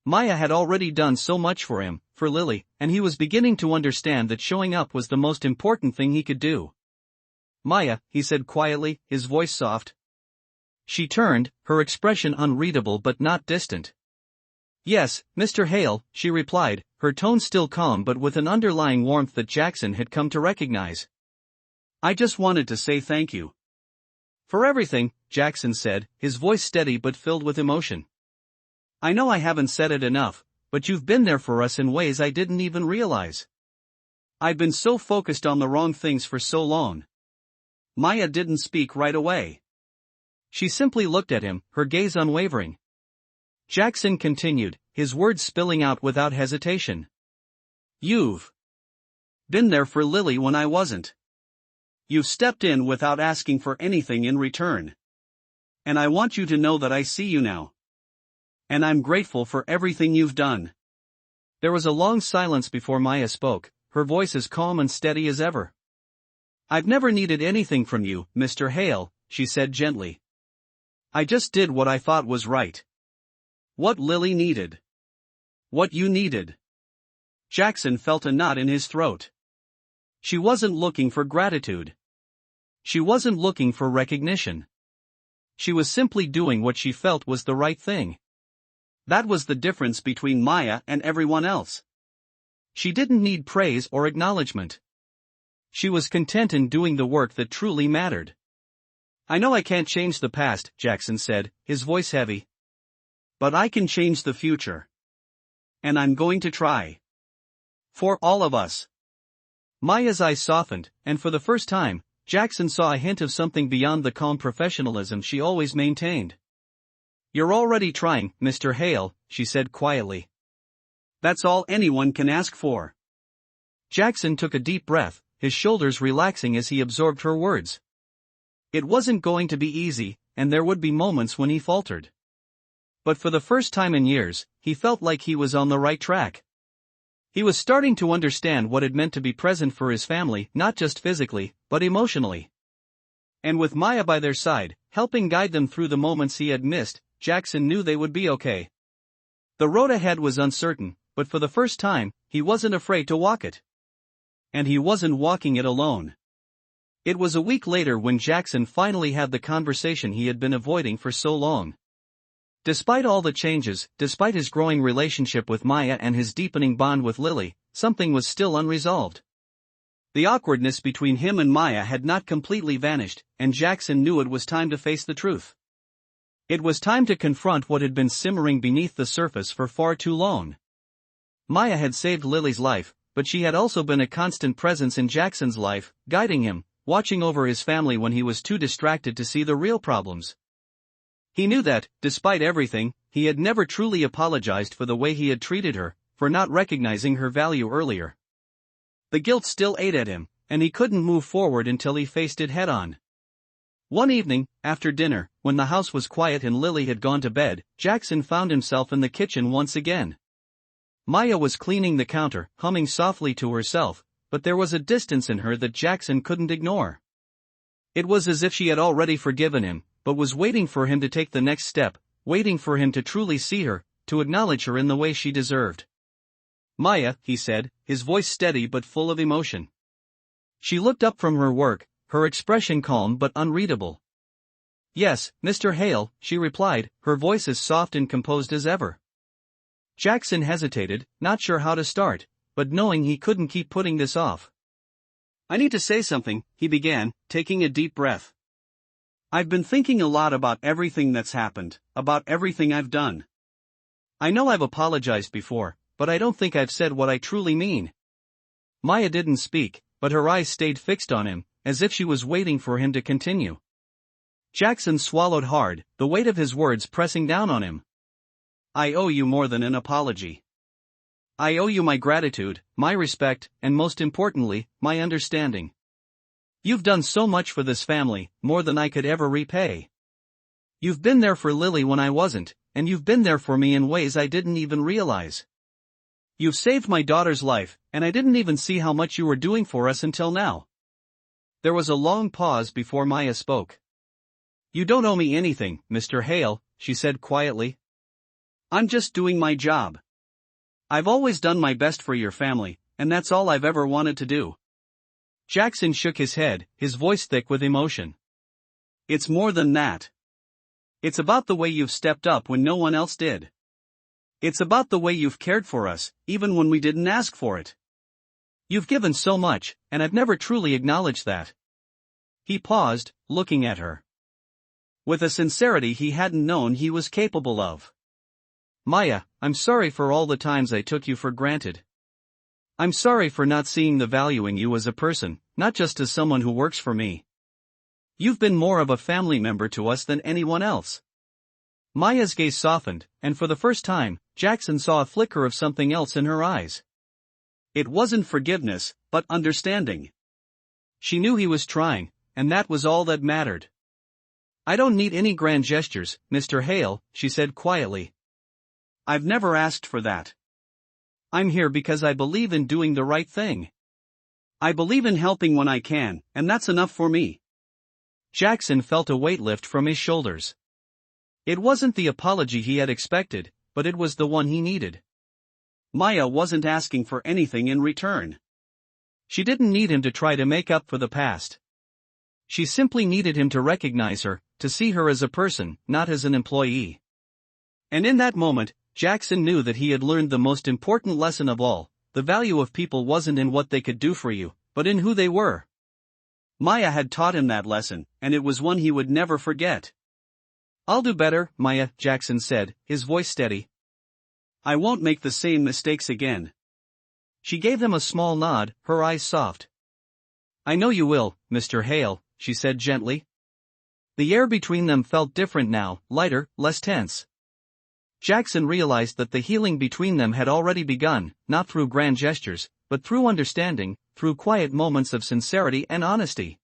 Maya had already done so much for him, for Lily, and he was beginning to understand that showing up was the most important thing he could do. "Maya," he said quietly, his voice soft. She turned, her expression unreadable but not distant. "Yes, Mr. Hale," she replied, her tone still calm but with an underlying warmth that Jackson had come to recognize. "I just wanted to say thank you." "For everything," Jackson said, his voice steady but filled with emotion. "I know I haven't said it enough, but you've been there for us in ways I didn't even realize. I've been so focused on the wrong things for so long. Maya didn't speak right away. She simply looked at him, her gaze unwavering. Jackson continued, his words spilling out without hesitation. You've been there for Lily when I wasn't. You've stepped in without asking for anything in return. And I want you to know that I see you now. And I'm grateful for everything you've done. There was a long silence before Maya spoke, her voice as calm and steady as ever. I've never needed anything from you, Mr. Hale, she said gently. I just did what I thought was right. What Lily needed. What you needed. Jackson felt a knot in his throat. She wasn't looking for gratitude. She wasn't looking for recognition. She was simply doing what she felt was the right thing. That was the difference between Maya and everyone else. She didn't need praise or acknowledgement. She was content in doing the work that truly mattered. I know I can't change the past, Jackson said, his voice heavy. But I can change the future. And I'm going to try. For all of us. Maya's eyes softened, and for the first time, Jackson saw a hint of something beyond the calm professionalism she always maintained. You're already trying, Mr. Hale, she said quietly. That's all anyone can ask for. Jackson took a deep breath, his shoulders relaxing as he absorbed her words. It wasn't going to be easy, and there would be moments when he faltered. But for the first time in years, he felt like he was on the right track. He was starting to understand what it meant to be present for his family, not just physically, but emotionally. And with Maya by their side, helping guide them through the moments he had missed, Jackson knew they would be okay. The road ahead was uncertain, but for the first time, he wasn't afraid to walk it. And he wasn't walking it alone. It was a week later when Jackson finally had the conversation he had been avoiding for so long. Despite all the changes, despite his growing relationship with Maya and his deepening bond with Lily, something was still unresolved. The awkwardness between him and Maya had not completely vanished, and Jackson knew it was time to face the truth. It was time to confront what had been simmering beneath the surface for far too long. Maya had saved Lily's life, but she had also been a constant presence in Jackson's life, guiding him, watching over his family when he was too distracted to see the real problems. He knew that, despite everything, he had never truly apologized for the way he had treated her, for not recognizing her value earlier. The guilt still ate at him, and he couldn't move forward until he faced it head-on. One evening, after dinner, when the house was quiet and Lily had gone to bed, Jackson found himself in the kitchen once again. Maya was cleaning the counter, humming softly to herself, but there was a distance in her that Jackson couldn't ignore. It was as if she had already forgiven him, but was waiting for him to take the next step, waiting for him to truly see her, to acknowledge her in the way she deserved. Maya, he said, his voice steady but full of emotion. She looked up from her work, her expression calm but unreadable. Yes, Mr. Hale, she replied, her voice as soft and composed as ever. Jackson hesitated, not sure how to start, but knowing he couldn't keep putting this off. I need to say something, he began, taking a deep breath. I've been thinking a lot about everything that's happened, about everything I've done. I know I've apologized before, but I don't think I've said what I truly mean. Maya didn't speak, but her eyes stayed fixed on him, as if she was waiting for him to continue. Jackson swallowed hard, the weight of his words pressing down on him. I owe you more than an apology. I owe you my gratitude, my respect, and most importantly, my understanding. You've done so much for this family, more than I could ever repay. You've been there for Lily when I wasn't, and you've been there for me in ways I didn't even realize. You've saved my daughter's life, and I didn't even see how much you were doing for us until now. There was a long pause before Maya spoke. You don't owe me anything, Mr. Hale, she said quietly. I'm just doing my job. I've always done my best for your family, and that's all I've ever wanted to do. Jackson shook his head, his voice thick with emotion. It's more than that. It's about the way you've stepped up when no one else did. It's about the way you've cared for us, even when we didn't ask for it. You've given so much, and I've never truly acknowledged that. He paused, looking at her. With a sincerity he hadn't known he was capable of. Maya, I'm sorry for all the times I took you for granted. I'm sorry for not seeing the value in you as a person, not just as someone who works for me. You've been more of a family member to us than anyone else." Maya's gaze softened, and for the first time, Jackson saw a flicker of something else in her eyes. It wasn't forgiveness, but understanding. She knew he was trying, and that was all that mattered. "I don't need any grand gestures, Mr. Hale," she said quietly. "I've never asked for that. I'm here because I believe in doing the right thing. I believe in helping when I can, and that's enough for me." Jackson felt a weight lift from his shoulders. It wasn't the apology he had expected, but it was the one he needed. Maya wasn't asking for anything in return. She didn't need him to try to make up for the past. She simply needed him to recognize her, to see her as a person, not as an employee. And in that moment, Jackson knew that he had learned the most important lesson of all: the value of people wasn't in what they could do for you, but in who they were. Maya had taught him that lesson, and it was one he would never forget. "I'll do better, Maya," Jackson said, his voice steady. "I won't make the same mistakes again." She gave him a small nod, her eyes soft. "I know you will, Mr. Hale," she said gently. The air between them felt different now, lighter, less tense. Jackson realized that the healing between them had already begun, not through grand gestures, but through understanding, through quiet moments of sincerity and honesty.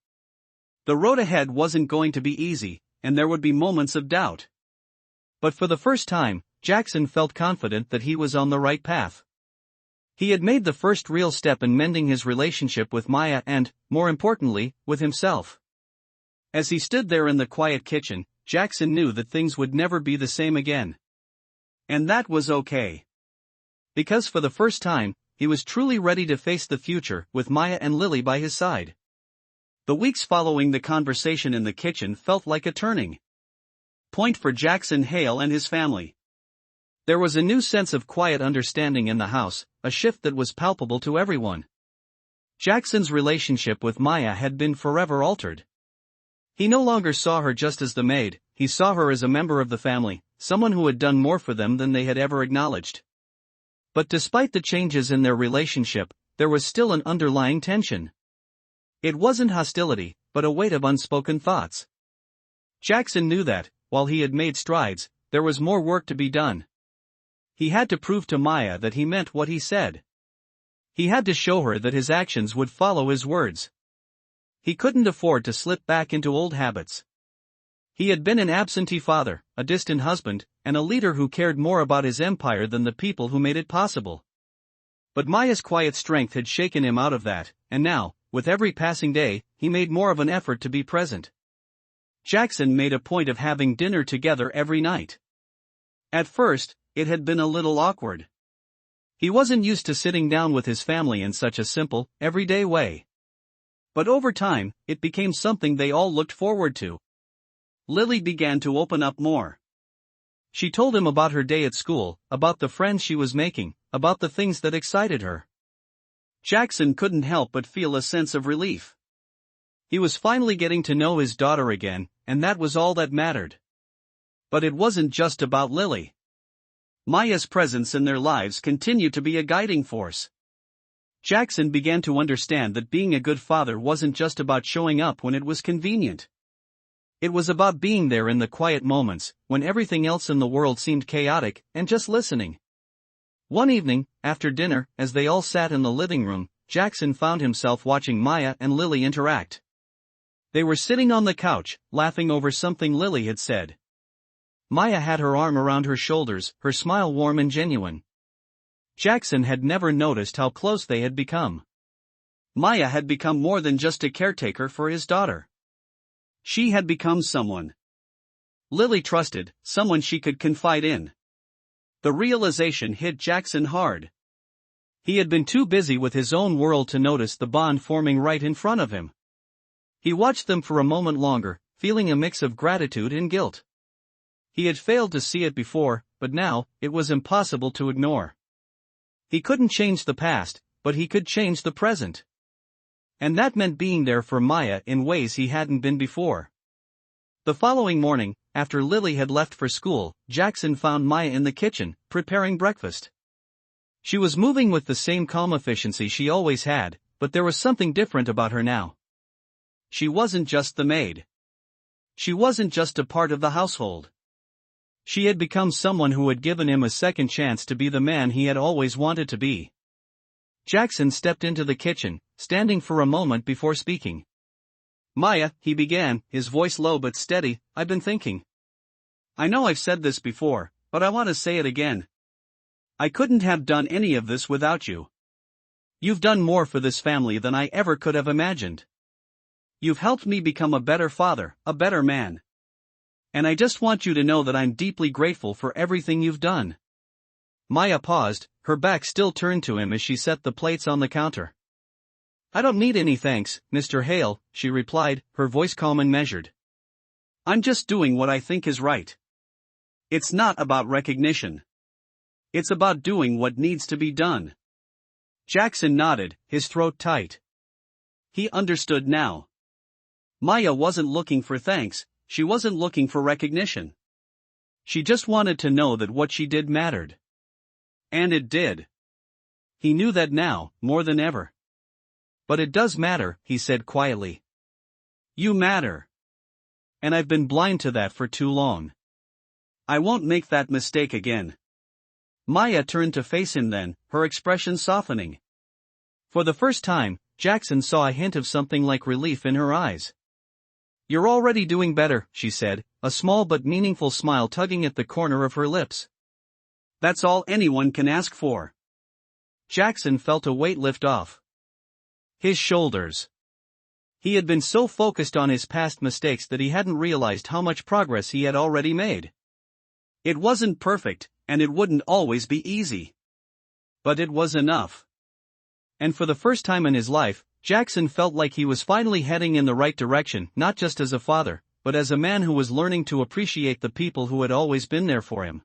The road ahead wasn't going to be easy, and there would be moments of doubt. But for the first time, Jackson felt confident that he was on the right path. He had made the first real step in mending his relationship with Maya and, more importantly, with himself. As he stood there in the quiet kitchen, Jackson knew that things would never be the same again. And that was okay. Because for the first time, he was truly ready to face the future, with Maya and Lily by his side. The weeks following the conversation in the kitchen felt like a turning point for Jackson Hale and his family. There was a new sense of quiet understanding in the house, a shift that was palpable to everyone. Jackson's relationship with Maya had been forever altered. He no longer saw her just as the maid, he saw her as a member of the family, someone who had done more for them than they had ever acknowledged. But despite the changes in their relationship, there was still an underlying tension. It wasn't hostility, but a weight of unspoken thoughts. Jackson knew that, while he had made strides, there was more work to be done. He had to prove to Maya that he meant what he said. He had to show her that his actions would follow his words. He couldn't afford to slip back into old habits. He had been an absentee father, a distant husband, and a leader who cared more about his empire than the people who made it possible. But Maya's quiet strength had shaken him out of that, and now, with every passing day, he made more of an effort to be present. Jackson made a point of having dinner together every night. At first, it had been a little awkward. He wasn't used to sitting down with his family in such a simple, everyday way. But over time, it became something they all looked forward to. Lily began to open up more. She told him about her day at school, about the friends she was making, about the things that excited her. Jackson couldn't help but feel a sense of relief. He was finally getting to know his daughter again, and that was all that mattered. But it wasn't just about Lily. Maya's presence in their lives continued to be a guiding force. Jackson began to understand that being a good father wasn't just about showing up when it was convenient. It was about being there in the quiet moments, when everything else in the world seemed chaotic, and just listening. One evening, after dinner, as they all sat in the living room, Jackson found himself watching Maya and Lily interact. They were sitting on the couch, laughing over something Lily had said. Maya had her arm around her shoulders, her smile warm and genuine. Jackson had never noticed how close they had become. Maya had become more than just a caretaker for his daughter. She had become someone Lily trusted, someone she could confide in. The realization hit Jackson hard. He had been too busy with his own world to notice the bond forming right in front of him. He watched them for a moment longer, feeling a mix of gratitude and guilt. He had failed to see it before, but now, it was impossible to ignore. He couldn't change the past, but he could change the present. And that meant being there for Maya in ways he hadn't been before. The following morning, after Lily had left for school, Jackson found Maya in the kitchen, preparing breakfast. She was moving with the same calm efficiency she always had, but there was something different about her now. She wasn't just the maid. She wasn't just a part of the household. She had become someone who had given him a second chance to be the man he had always wanted to be. Jackson stepped into the kitchen, standing for a moment before speaking. "Maya," he began, his voice low but steady, "I've been thinking. I know I've said this before, but I want to say it again. I couldn't have done any of this without you. You've done more for this family than I ever could have imagined. You've helped me become a better father, a better man. And I just want you to know that I'm deeply grateful for everything you've done." Maya paused, her back still turned to him as she set the plates on the counter. "I don't need any thanks, Mr. Hale," she replied, her voice calm and measured. "I'm just doing what I think is right. It's not about recognition. It's about doing what needs to be done." Jackson nodded, his throat tight. He understood now. Maya wasn't looking for thanks, she wasn't looking for recognition. She just wanted to know that what she did mattered. And it did. He knew that now, more than ever. "But it does matter," he said quietly. "You matter. And I've been blind to that for too long. I won't make that mistake again." Maya turned to face him then, her expression softening. For the first time, Jackson saw a hint of something like relief in her eyes. "You're already doing better," she said, a small but meaningful smile tugging at the corner of her lips. "That's all anyone can ask for." Jackson felt a weight lift off his shoulders. He had been so focused on his past mistakes that he hadn't realized how much progress he had already made. It wasn't perfect, and it wouldn't always be easy. But it was enough. And for the first time in his life, Jackson felt like he was finally heading in the right direction, not just as a father, but as a man who was learning to appreciate the people who had always been there for him.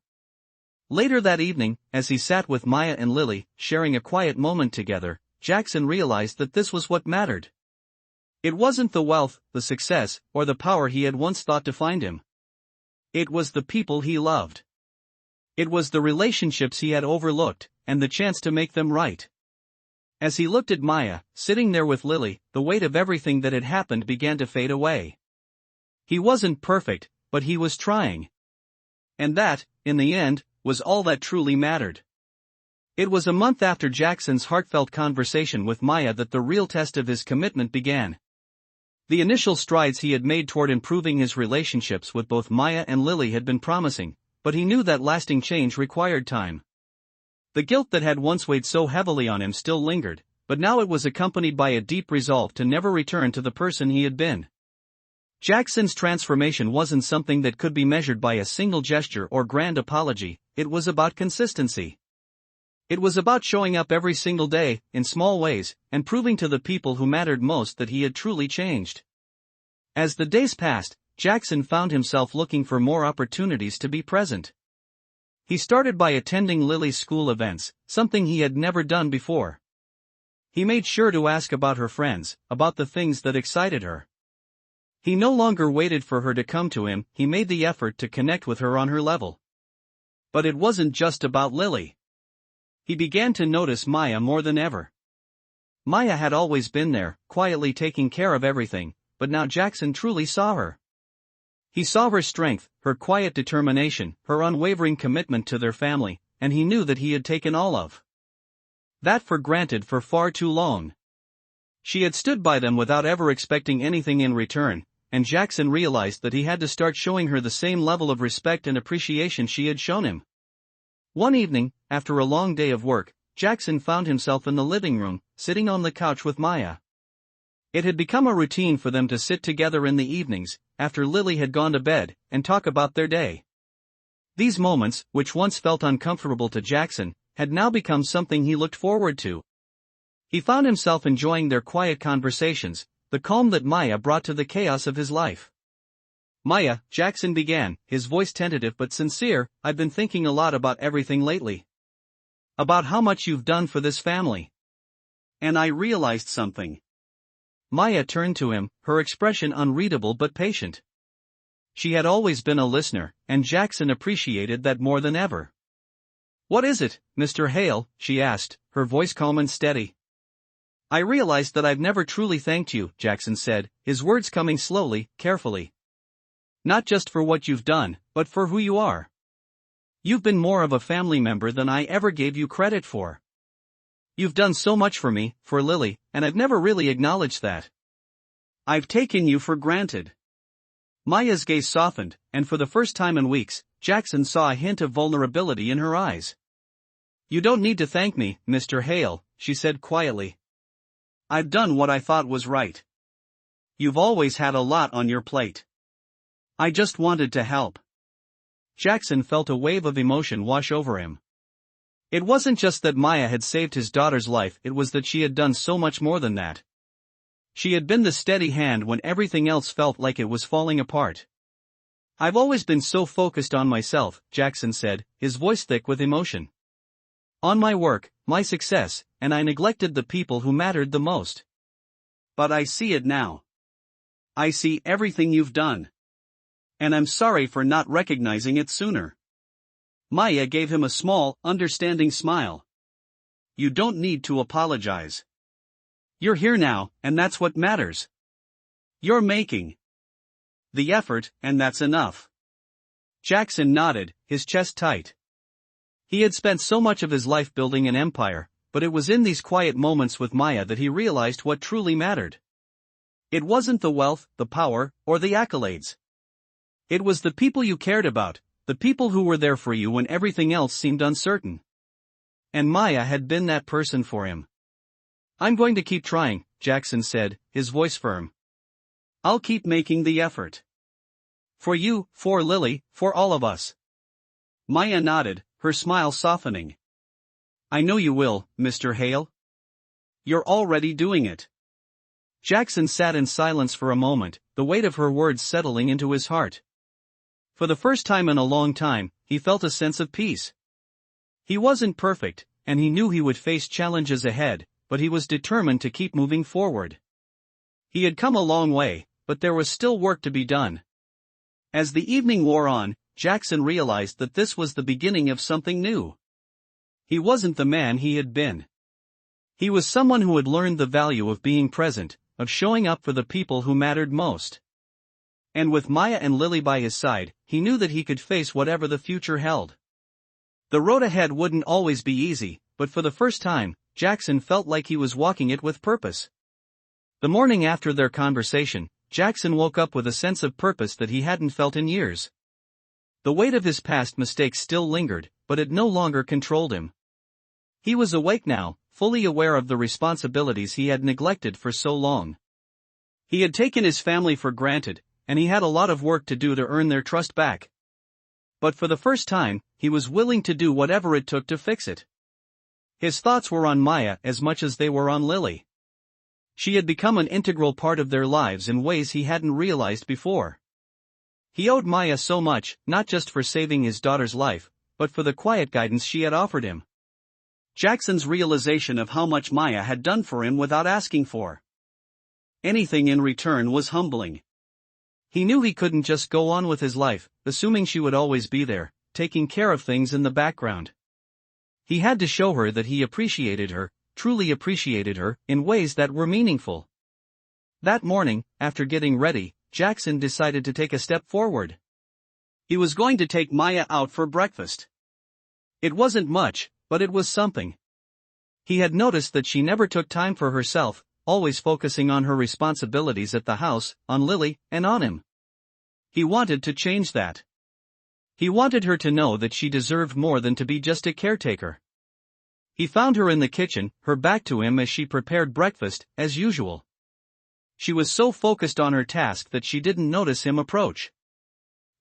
Later that evening, as he sat with Maya and Lily, sharing a quiet moment together, Jackson realized that this was what mattered. It wasn't the wealth, the success, or the power he had once thought defined him. It was the people he loved. It was the relationships he had overlooked, and the chance to make them right. As he looked at Maya, sitting there with Lily, the weight of everything that had happened began to fade away. He wasn't perfect, but he was trying. And that, in the end, was all that truly mattered. It was a month after Jackson's heartfelt conversation with Maya that the real test of his commitment began. The initial strides he had made toward improving his relationships with both Maya and Lily had been promising, but he knew that lasting change required time. The guilt that had once weighed so heavily on him still lingered, but now it was accompanied by a deep resolve to never return to the person he had been. Jackson's transformation wasn't something that could be measured by a single gesture or grand apology, it was about consistency. It was about showing up every single day, in small ways, and proving to the people who mattered most that he had truly changed. As the days passed, Jackson found himself looking for more opportunities to be present. He started by attending Lily's school events, something he had never done before. He made sure to ask about her friends, about the things that excited her. He no longer waited for her to come to him, he made the effort to connect with her on her level. But it wasn't just about Lily. He began to notice Maya more than ever. Maya had always been there, quietly taking care of everything, but now Jackson truly saw her. He saw her strength, her quiet determination, her unwavering commitment to their family, and he knew that he had taken all of that for granted for far too long. She had stood by them without ever expecting anything in return, and Jackson realized that he had to start showing her the same level of respect and appreciation she had shown him. One evening, after a long day of work, Jackson found himself in the living room, sitting on the couch with Maya. It had become a routine for them to sit together in the evenings, after Lily had gone to bed, and talk about their day. These moments, which once felt uncomfortable to Jackson, had now become something he looked forward to. He found himself enjoying their quiet conversations, the calm that Maya brought to the chaos of his life. "Maya," Jackson began, his voice tentative but sincere, "I've been thinking a lot about everything lately. About how much you've done for this family. And I realized something." Maya turned to him, her expression unreadable but patient. She had always been a listener, and Jackson appreciated that more than ever. What is it, Mr. Hale? She asked, her voice calm and steady. I realized that I've never truly thanked you, Jackson said, his words coming slowly, carefully. Not just for what you've done, but for who you are. You've been more of a family member than I ever gave you credit for. You've done so much for me, for Lily, and I've never really acknowledged that. I've taken you for granted. Maya's gaze softened, and for the first time in weeks, Jackson saw a hint of vulnerability in her eyes. You don't need to thank me, Mr. Hale, she said quietly. I've done what I thought was right. You've always had a lot on your plate. I just wanted to help. Jackson felt a wave of emotion wash over him. It wasn't just that Maya had saved his daughter's life, it was that she had done so much more than that. She had been the steady hand when everything else felt like it was falling apart. I've always been so focused on myself, Jackson said, his voice thick with emotion. On my work, my success, and I neglected the people who mattered the most. But I see it now. I see everything you've done. And I'm sorry for not recognizing it sooner. Maya gave him a small, understanding smile. You don't need to apologize. You're here now, and that's what matters. You're making the effort, and that's enough. Jackson nodded, his chest tight. He had spent so much of his life building an empire, but it was in these quiet moments with Maya that he realized what truly mattered. It wasn't the wealth, the power, or the accolades. It was the people you cared about, the people who were there for you when everything else seemed uncertain. And Maya had been that person for him. I'm going to keep trying, Jackson said, his voice firm. I'll keep making the effort. For you, for Lily, for all of us. Maya nodded, her smile softening. I know you will, Mr. Hale. You're already doing it. Jackson sat in silence for a moment, the weight of her words settling into his heart. For the first time in a long time, he felt a sense of peace. He wasn't perfect, and he knew he would face challenges ahead, but he was determined to keep moving forward. He had come a long way, but there was still work to be done. As the evening wore on, Jackson realized that this was the beginning of something new. He wasn't the man he had been. He was someone who had learned the value of being present, of showing up for the people who mattered most. And with Maya and Lily by his side, he knew that he could face whatever the future held. The road ahead wouldn't always be easy, but for the first time, Jackson felt like he was walking it with purpose. The morning after their conversation, Jackson woke up with a sense of purpose that he hadn't felt in years. The weight of his past mistakes still lingered, but it no longer controlled him. He was awake now, fully aware of the responsibilities he had neglected for so long. He had taken his family for granted, and he had a lot of work to do to earn their trust back. But for the first time, he was willing to do whatever it took to fix it. His thoughts were on Maya as much as they were on Lily. She had become an integral part of their lives in ways he hadn't realized before. He owed Maya so much, not just for saving his daughter's life, but for the quiet guidance she had offered him. Jackson's realization of how much Maya had done for him without asking for anything in return was humbling. He knew he couldn't just go on with his life, assuming she would always be there, taking care of things in the background. He had to show her that he appreciated her, truly appreciated her, in ways that were meaningful. That morning, after getting ready, Jackson decided to take a step forward. He was going to take Maya out for breakfast. It wasn't much, but it was something. He had noticed that she never took time for herself, always focusing on her responsibilities at the house, on Lily, and on him. He wanted to change that. He wanted her to know that she deserved more than to be just a caretaker. He found her in the kitchen, her back to him as she prepared breakfast, as usual. She was so focused on her task that she didn't notice him approach.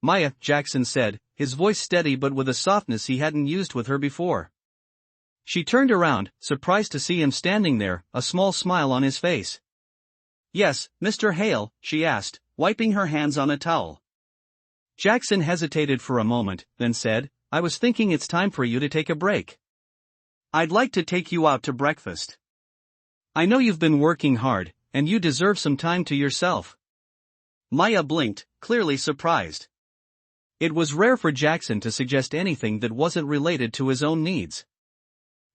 Maya, Jackson said, his voice steady but with a softness he hadn't used with her before. She turned around, surprised to see him standing there, a small smile on his face. Yes, Mr. Hale, she asked, wiping her hands on a towel. Jackson hesitated for a moment, then said, I was thinking it's time for you to take a break. I'd like to take you out to breakfast. I know you've been working hard, and you deserve some time to yourself. Maya blinked, clearly surprised. It was rare for Jackson to suggest anything that wasn't related to his own needs.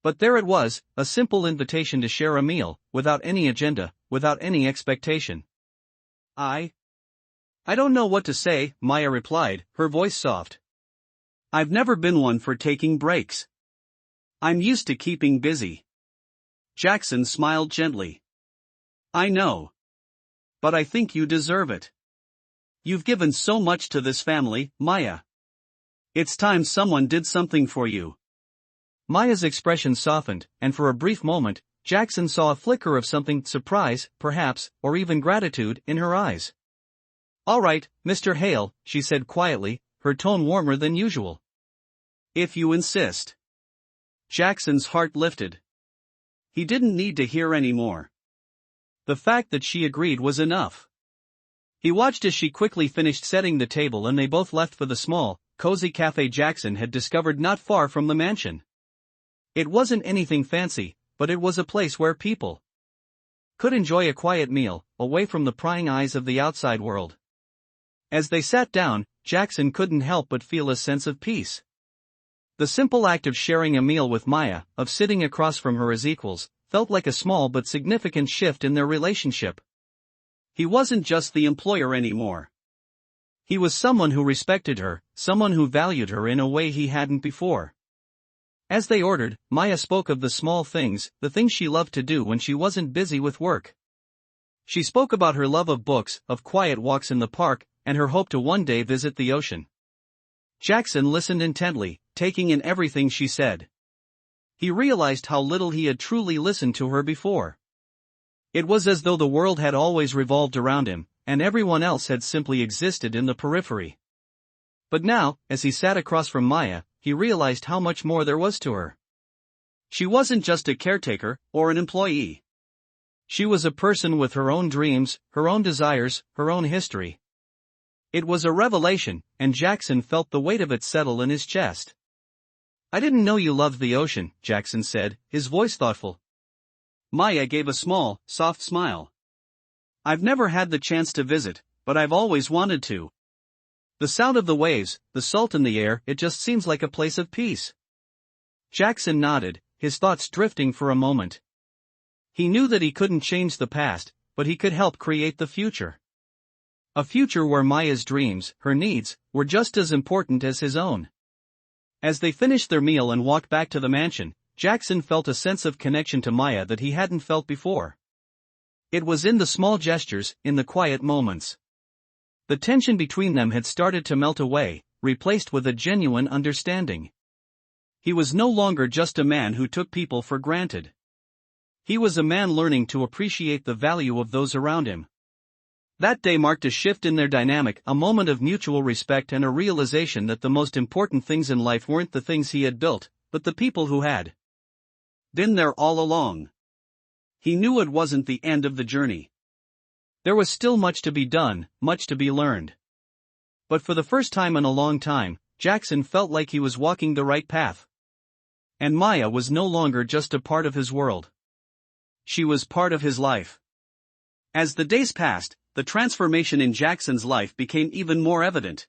But there it was, a simple invitation to share a meal, without any agenda, without any expectation. I don't know what to say, Maya replied, her voice soft. I've never been one for taking breaks. I'm used to keeping busy. Jackson smiled gently. I know. But I think you deserve it. You've given so much to this family, Maya. It's time someone did something for you. Maya's expression softened, and for a brief moment, Jackson saw a flicker of something, surprise, perhaps, or even gratitude, in her eyes. All right, Mr. Hale, she said quietly, her tone warmer than usual. If you insist. Jackson's heart lifted. He didn't need to hear any more. The fact that she agreed was enough. He watched as she quickly finished setting the table and they both left for the small, cozy cafe Jackson had discovered not far from the mansion. It wasn't anything fancy, but it was a place where people could enjoy a quiet meal, away from the prying eyes of the outside world. As they sat down, Jackson couldn't help but feel a sense of peace. The simple act of sharing a meal with Maya, of sitting across from her as equals, felt like a small but significant shift in their relationship. He wasn't just the employer anymore. He was someone who respected her, someone who valued her in a way he hadn't before. As they ordered, Maya spoke of the small things, the things she loved to do when she wasn't busy with work. She spoke about her love of books, of quiet walks in the park, and her hope to one day visit the ocean. Jackson listened intently, taking in everything she said. He realized how little he had truly listened to her before. It was as though the world had always revolved around him, and everyone else had simply existed in the periphery. But now, as he sat across from Maya, he realized how much more there was to her. She wasn't just a caretaker, or an employee. She was a person with her own dreams, her own desires, her own history. It was a revelation, and Jackson felt the weight of it settle in his chest. I didn't know you loved the ocean, Jackson said, his voice thoughtful. Maya gave a small, soft smile. I've never had the chance to visit, but I've always wanted to. The sound of the waves, the salt in the air, it just seems like a place of peace. Jackson nodded, his thoughts drifting for a moment. He knew that he couldn't change the past, but he could help create the future. A future where Maya's dreams, her needs, were just as important as his own. As they finished their meal and walked back to the mansion, Jackson felt a sense of connection to Maya that he hadn't felt before. It was in the small gestures, in the quiet moments. The tension between them had started to melt away, replaced with a genuine understanding. He was no longer just a man who took people for granted. He was a man learning to appreciate the value of those around him. That day marked a shift in their dynamic, a moment of mutual respect and a realization that the most important things in life weren't the things he had built, but the people who had been there all along. He knew it wasn't the end of the journey. There was still much to be done, much to be learned. But for the first time in a long time, Jackson felt like he was walking the right path. And Maya was no longer just a part of his world. She was part of his life. As the days passed, the transformation in Jackson's life became even more evident.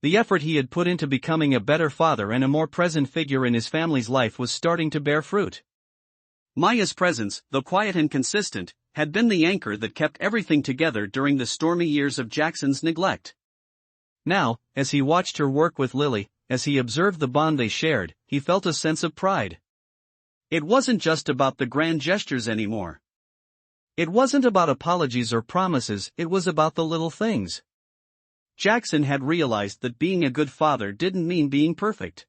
The effort he had put into becoming a better father and a more present figure in his family's life was starting to bear fruit. Maya's presence, though quiet and consistent, had been the anchor that kept everything together during the stormy years of Jackson's neglect. Now, as he watched her work with Lily, as he observed the bond they shared, he felt a sense of pride. It wasn't just about the grand gestures anymore. It wasn't about apologies or promises, it was about the little things. Jackson had realized that being a good father didn't mean being perfect.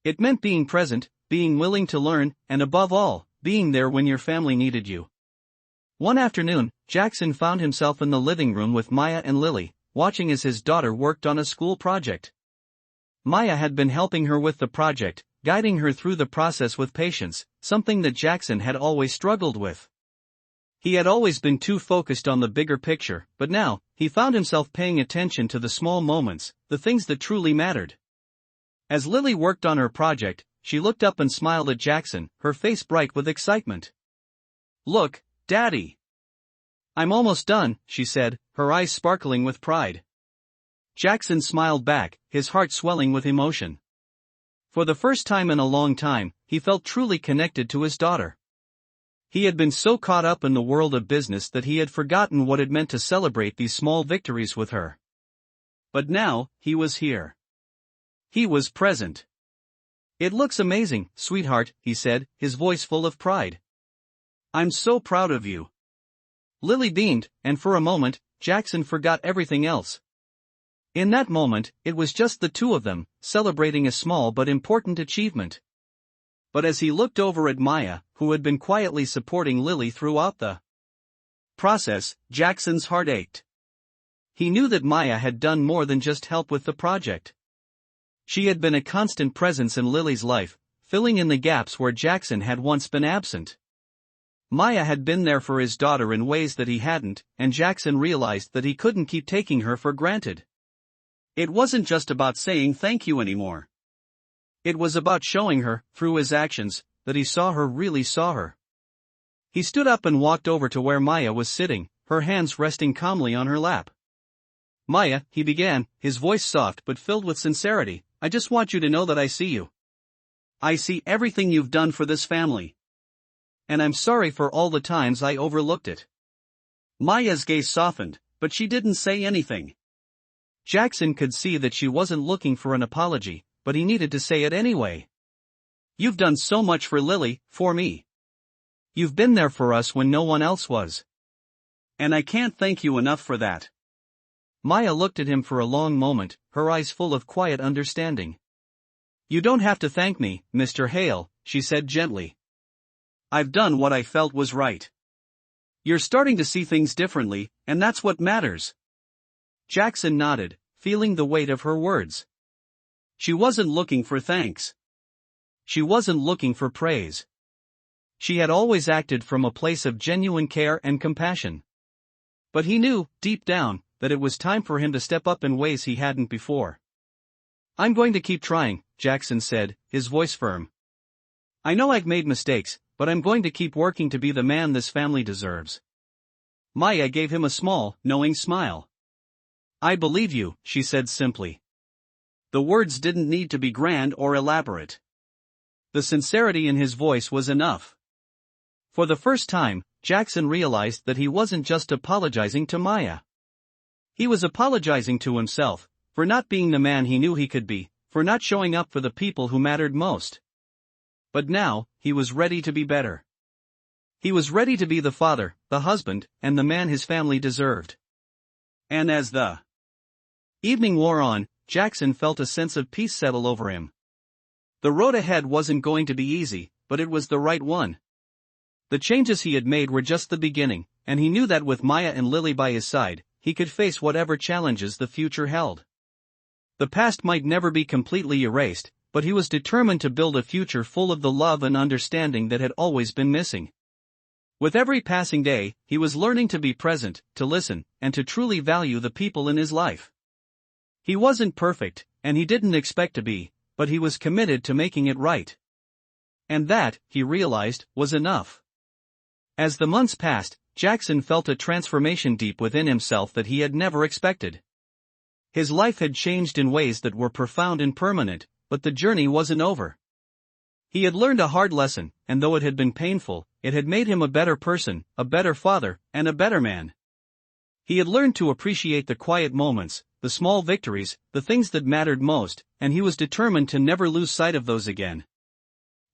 It meant being present, being willing to learn, and above all, being there when your family needed you. One afternoon, Jackson found himself in the living room with Maya and Lily, watching as his daughter worked on a school project. Maya had been helping her with the project, guiding her through the process with patience, something that Jackson had always struggled with. He had always been too focused on the bigger picture, but now, he found himself paying attention to the small moments, the things that truly mattered. As Lily worked on her project, she looked up and smiled at Jackson, her face bright with excitement. "Look, Daddy! I'm almost done," she said, her eyes sparkling with pride. Jackson smiled back, his heart swelling with emotion. For the first time in a long time, he felt truly connected to his daughter. He had been so caught up in the world of business that he had forgotten what it meant to celebrate these small victories with her. But now, he was here. He was present. "It looks amazing, sweetheart," he said, his voice full of pride. "I'm so proud of you." Lily beamed, and for a moment, Jackson forgot everything else. In that moment, it was just the two of them, celebrating a small but important achievement. But as he looked over at Maya, who had been quietly supporting Lily throughout the process, Jackson's heart ached. He knew that Maya had done more than just help with the project. She had been a constant presence in Lily's life, filling in the gaps where Jackson had once been absent. Maya had been there for his daughter in ways that he hadn't, and Jackson realized that he couldn't keep taking her for granted. It wasn't just about saying thank you anymore. It was about showing her, through his actions, that he saw her, really saw her. He stood up and walked over to where Maya was sitting, her hands resting calmly on her lap. "Maya," he began, his voice soft but filled with sincerity, "I just want you to know that I see you. I see everything you've done for this family. And I'm sorry for all the times I overlooked it." Maya's gaze softened, but she didn't say anything. Jackson could see that she wasn't looking for an apology, but he needed to say it anyway. "You've done so much for Lily, for me. You've been there for us when no one else was. And I can't thank you enough for that." Maya looked at him for a long moment, her eyes full of quiet understanding. "You don't have to thank me, Mr. Hale," she said gently. "I've done what I felt was right. You're starting to see things differently, and that's what matters." Jackson nodded, feeling the weight of her words. She wasn't looking for thanks. She wasn't looking for praise. She had always acted from a place of genuine care and compassion. But he knew, deep down, that it was time for him to step up in ways he hadn't before. "I'm going to keep trying," Jackson said, his voice firm. "I know I've made mistakes, but I'm going to keep working to be the man this family deserves." Maya gave him a small, knowing smile. "I believe you," she said simply. The words didn't need to be grand or elaborate. The sincerity in his voice was enough. For the first time, Jackson realized that he wasn't just apologizing to Maya. He was apologizing to himself, for not being the man he knew he could be, for not showing up for the people who mattered most. But now, he was ready to be better. He was ready to be the father, the husband, and the man his family deserved. And as the evening wore on, Jackson felt a sense of peace settle over him. The road ahead wasn't going to be easy, but it was the right one. The changes he had made were just the beginning, and he knew that with Maya and Lily by his side, he could face whatever challenges the future held. The past might never be completely erased, but he was determined to build a future full of the love and understanding that had always been missing. With every passing day, he was learning to be present, to listen, and to truly value the people in his life. He wasn't perfect, and he didn't expect to be, but he was committed to making it right. And that, he realized, was enough. As the months passed, Jackson felt a transformation deep within himself that he had never expected. His life had changed in ways that were profound and permanent, but the journey wasn't over. He had learned a hard lesson, and though it had been painful, it had made him a better person, a better father, and a better man. He had learned to appreciate the quiet moments, the small victories, the things that mattered most, and he was determined to never lose sight of those again.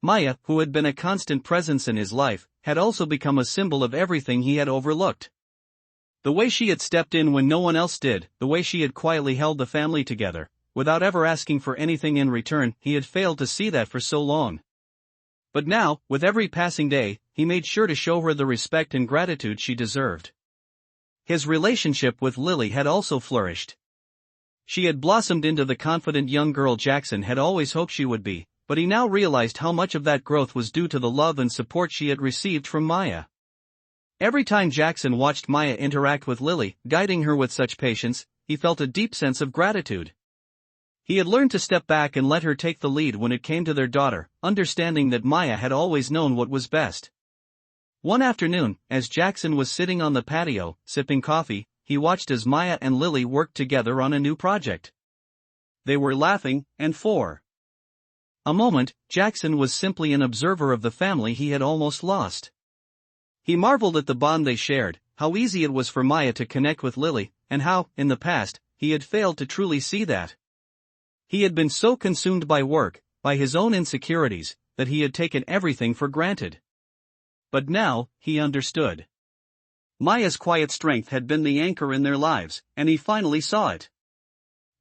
Maya, who had been a constant presence in his life, had also become a symbol of everything he had overlooked. The way she had stepped in when no one else did, the way she had quietly held the family together, without ever asking for anything in return, he had failed to see that for so long. But now, with every passing day, he made sure to show her the respect and gratitude she deserved. His relationship with Lily had also flourished. She had blossomed into the confident young girl Jackson had always hoped she would be, but he now realized how much of that growth was due to the love and support she had received from Maya. Every time Jackson watched Maya interact with Lily, guiding her with such patience, he felt a deep sense of gratitude. He had learned to step back and let her take the lead when it came to their daughter, understanding that Maya had always known what was best. One afternoon, as Jackson was sitting on the patio, sipping coffee, he watched as Maya and Lily worked together on a new project. They were laughing, and for a moment, Jackson was simply an observer of the family he had almost lost. He marveled at the bond they shared, how easy it was for Maya to connect with Lily, and how, in the past, he had failed to truly see that. He had been so consumed by work, by his own insecurities, that he had taken everything for granted. But now, he understood. Maya's quiet strength had been the anchor in their lives, and he finally saw it.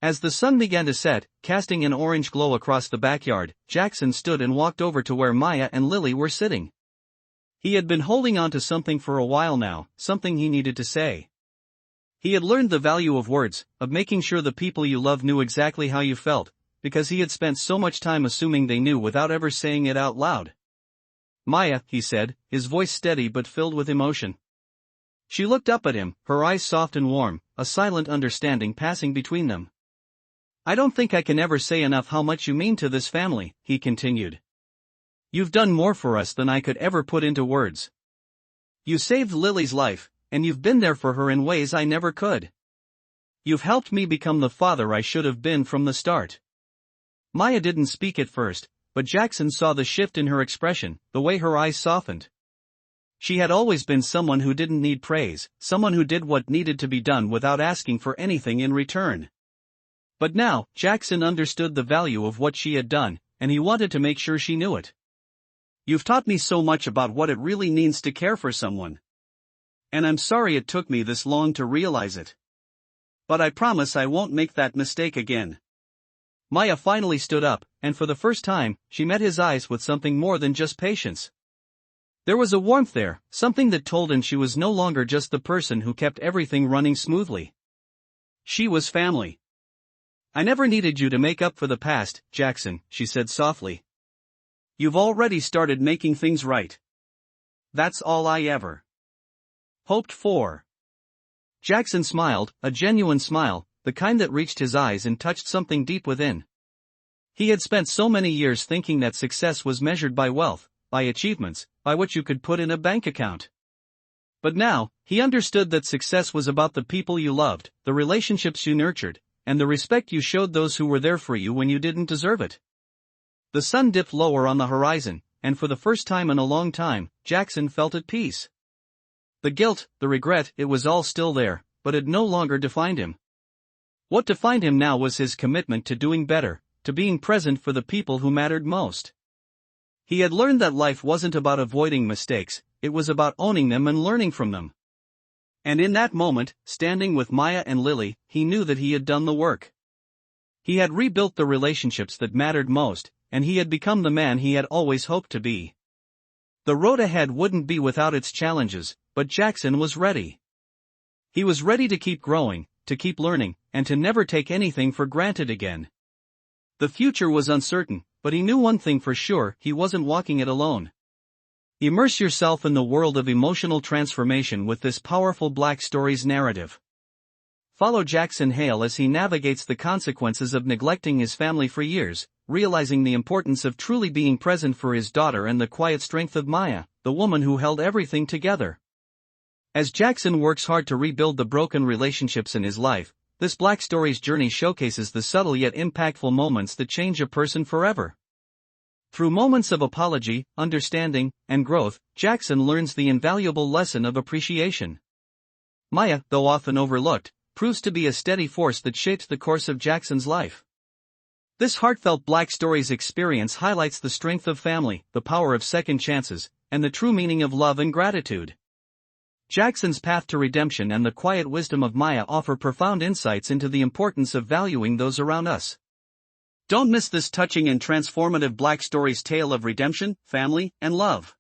As the sun began to set, casting an orange glow across the backyard, Jackson stood and walked over to where Maya and Lily were sitting. He had been holding on to something for a while now, something he needed to say. He had learned the value of words, of making sure the people you love knew exactly how you felt, because he had spent so much time assuming they knew without ever saying it out loud. "Maya," he said, his voice steady but filled with emotion. She looked up at him, her eyes soft and warm, a silent understanding passing between them. "I don't think I can ever say enough how much you mean to this family," he continued. "You've done more for us than I could ever put into words. You saved Lily's life, and you've been there for her in ways I never could. You've helped me become the father I should have been from the start." Maya didn't speak at first, but Jackson saw the shift in her expression, the way her eyes softened. She had always been someone who didn't need praise, someone who did what needed to be done without asking for anything in return. But now, Jackson understood the value of what she had done, and he wanted to make sure she knew it. "You've taught me so much about what it really means to care for someone. And I'm sorry it took me this long to realize it. But I promise I won't make that mistake again." Maya finally stood up, and for the first time, she met his eyes with something more than just patience. There was a warmth there, something that told him she was no longer just the person who kept everything running smoothly. She was family. "I never needed you to make up for the past, Jackson," she said softly. "You've already started making things right. That's all I ever hoped for." Jackson smiled, a genuine smile, the kind that reached his eyes and touched something deep within. He had spent so many years thinking that success was measured by wealth, by achievements, by what you could put in a bank account. But now, he understood that success was about the people you loved, the relationships you nurtured, and the respect you showed those who were there for you when you didn't deserve it. The sun dipped lower on the horizon, and for the first time in a long time, Jackson felt at peace. The guilt, the regret, it was all still there, but it no longer defined him. What defined him now was his commitment to doing better, to being present for the people who mattered most. He had learned that life wasn't about avoiding mistakes, it was about owning them and learning from them. And in that moment, standing with Maya and Lily, he knew that he had done the work. He had rebuilt the relationships that mattered most, and he had become the man he had always hoped to be. The road ahead wouldn't be without its challenges, but Jackson was ready. He was ready to keep growing, to keep learning, and to never take anything for granted again. The future was uncertain, but he knew one thing for sure: he wasn't walking it alone. Immerse yourself in the world of emotional transformation with this powerful Black Stories narrative. Follow Jackson Hale as he navigates the consequences of neglecting his family for years, realizing the importance of truly being present for his daughter and the quiet strength of Maya, the woman who held everything together. As Jackson works hard to rebuild the broken relationships in his life, this Black Stories journey showcases the subtle yet impactful moments that change a person forever. Through moments of apology, understanding, and growth, Jackson learns the invaluable lesson of appreciation. Maya, though often overlooked, proves to be a steady force that shapes the course of Jackson's life. This heartfelt Black Stories experience highlights the strength of family, the power of second chances, and the true meaning of love and gratitude. Jackson's path to redemption and the quiet wisdom of Maya offer profound insights into the importance of valuing those around us. Don't miss this touching and transformative Black Stories tale of redemption, family, and love.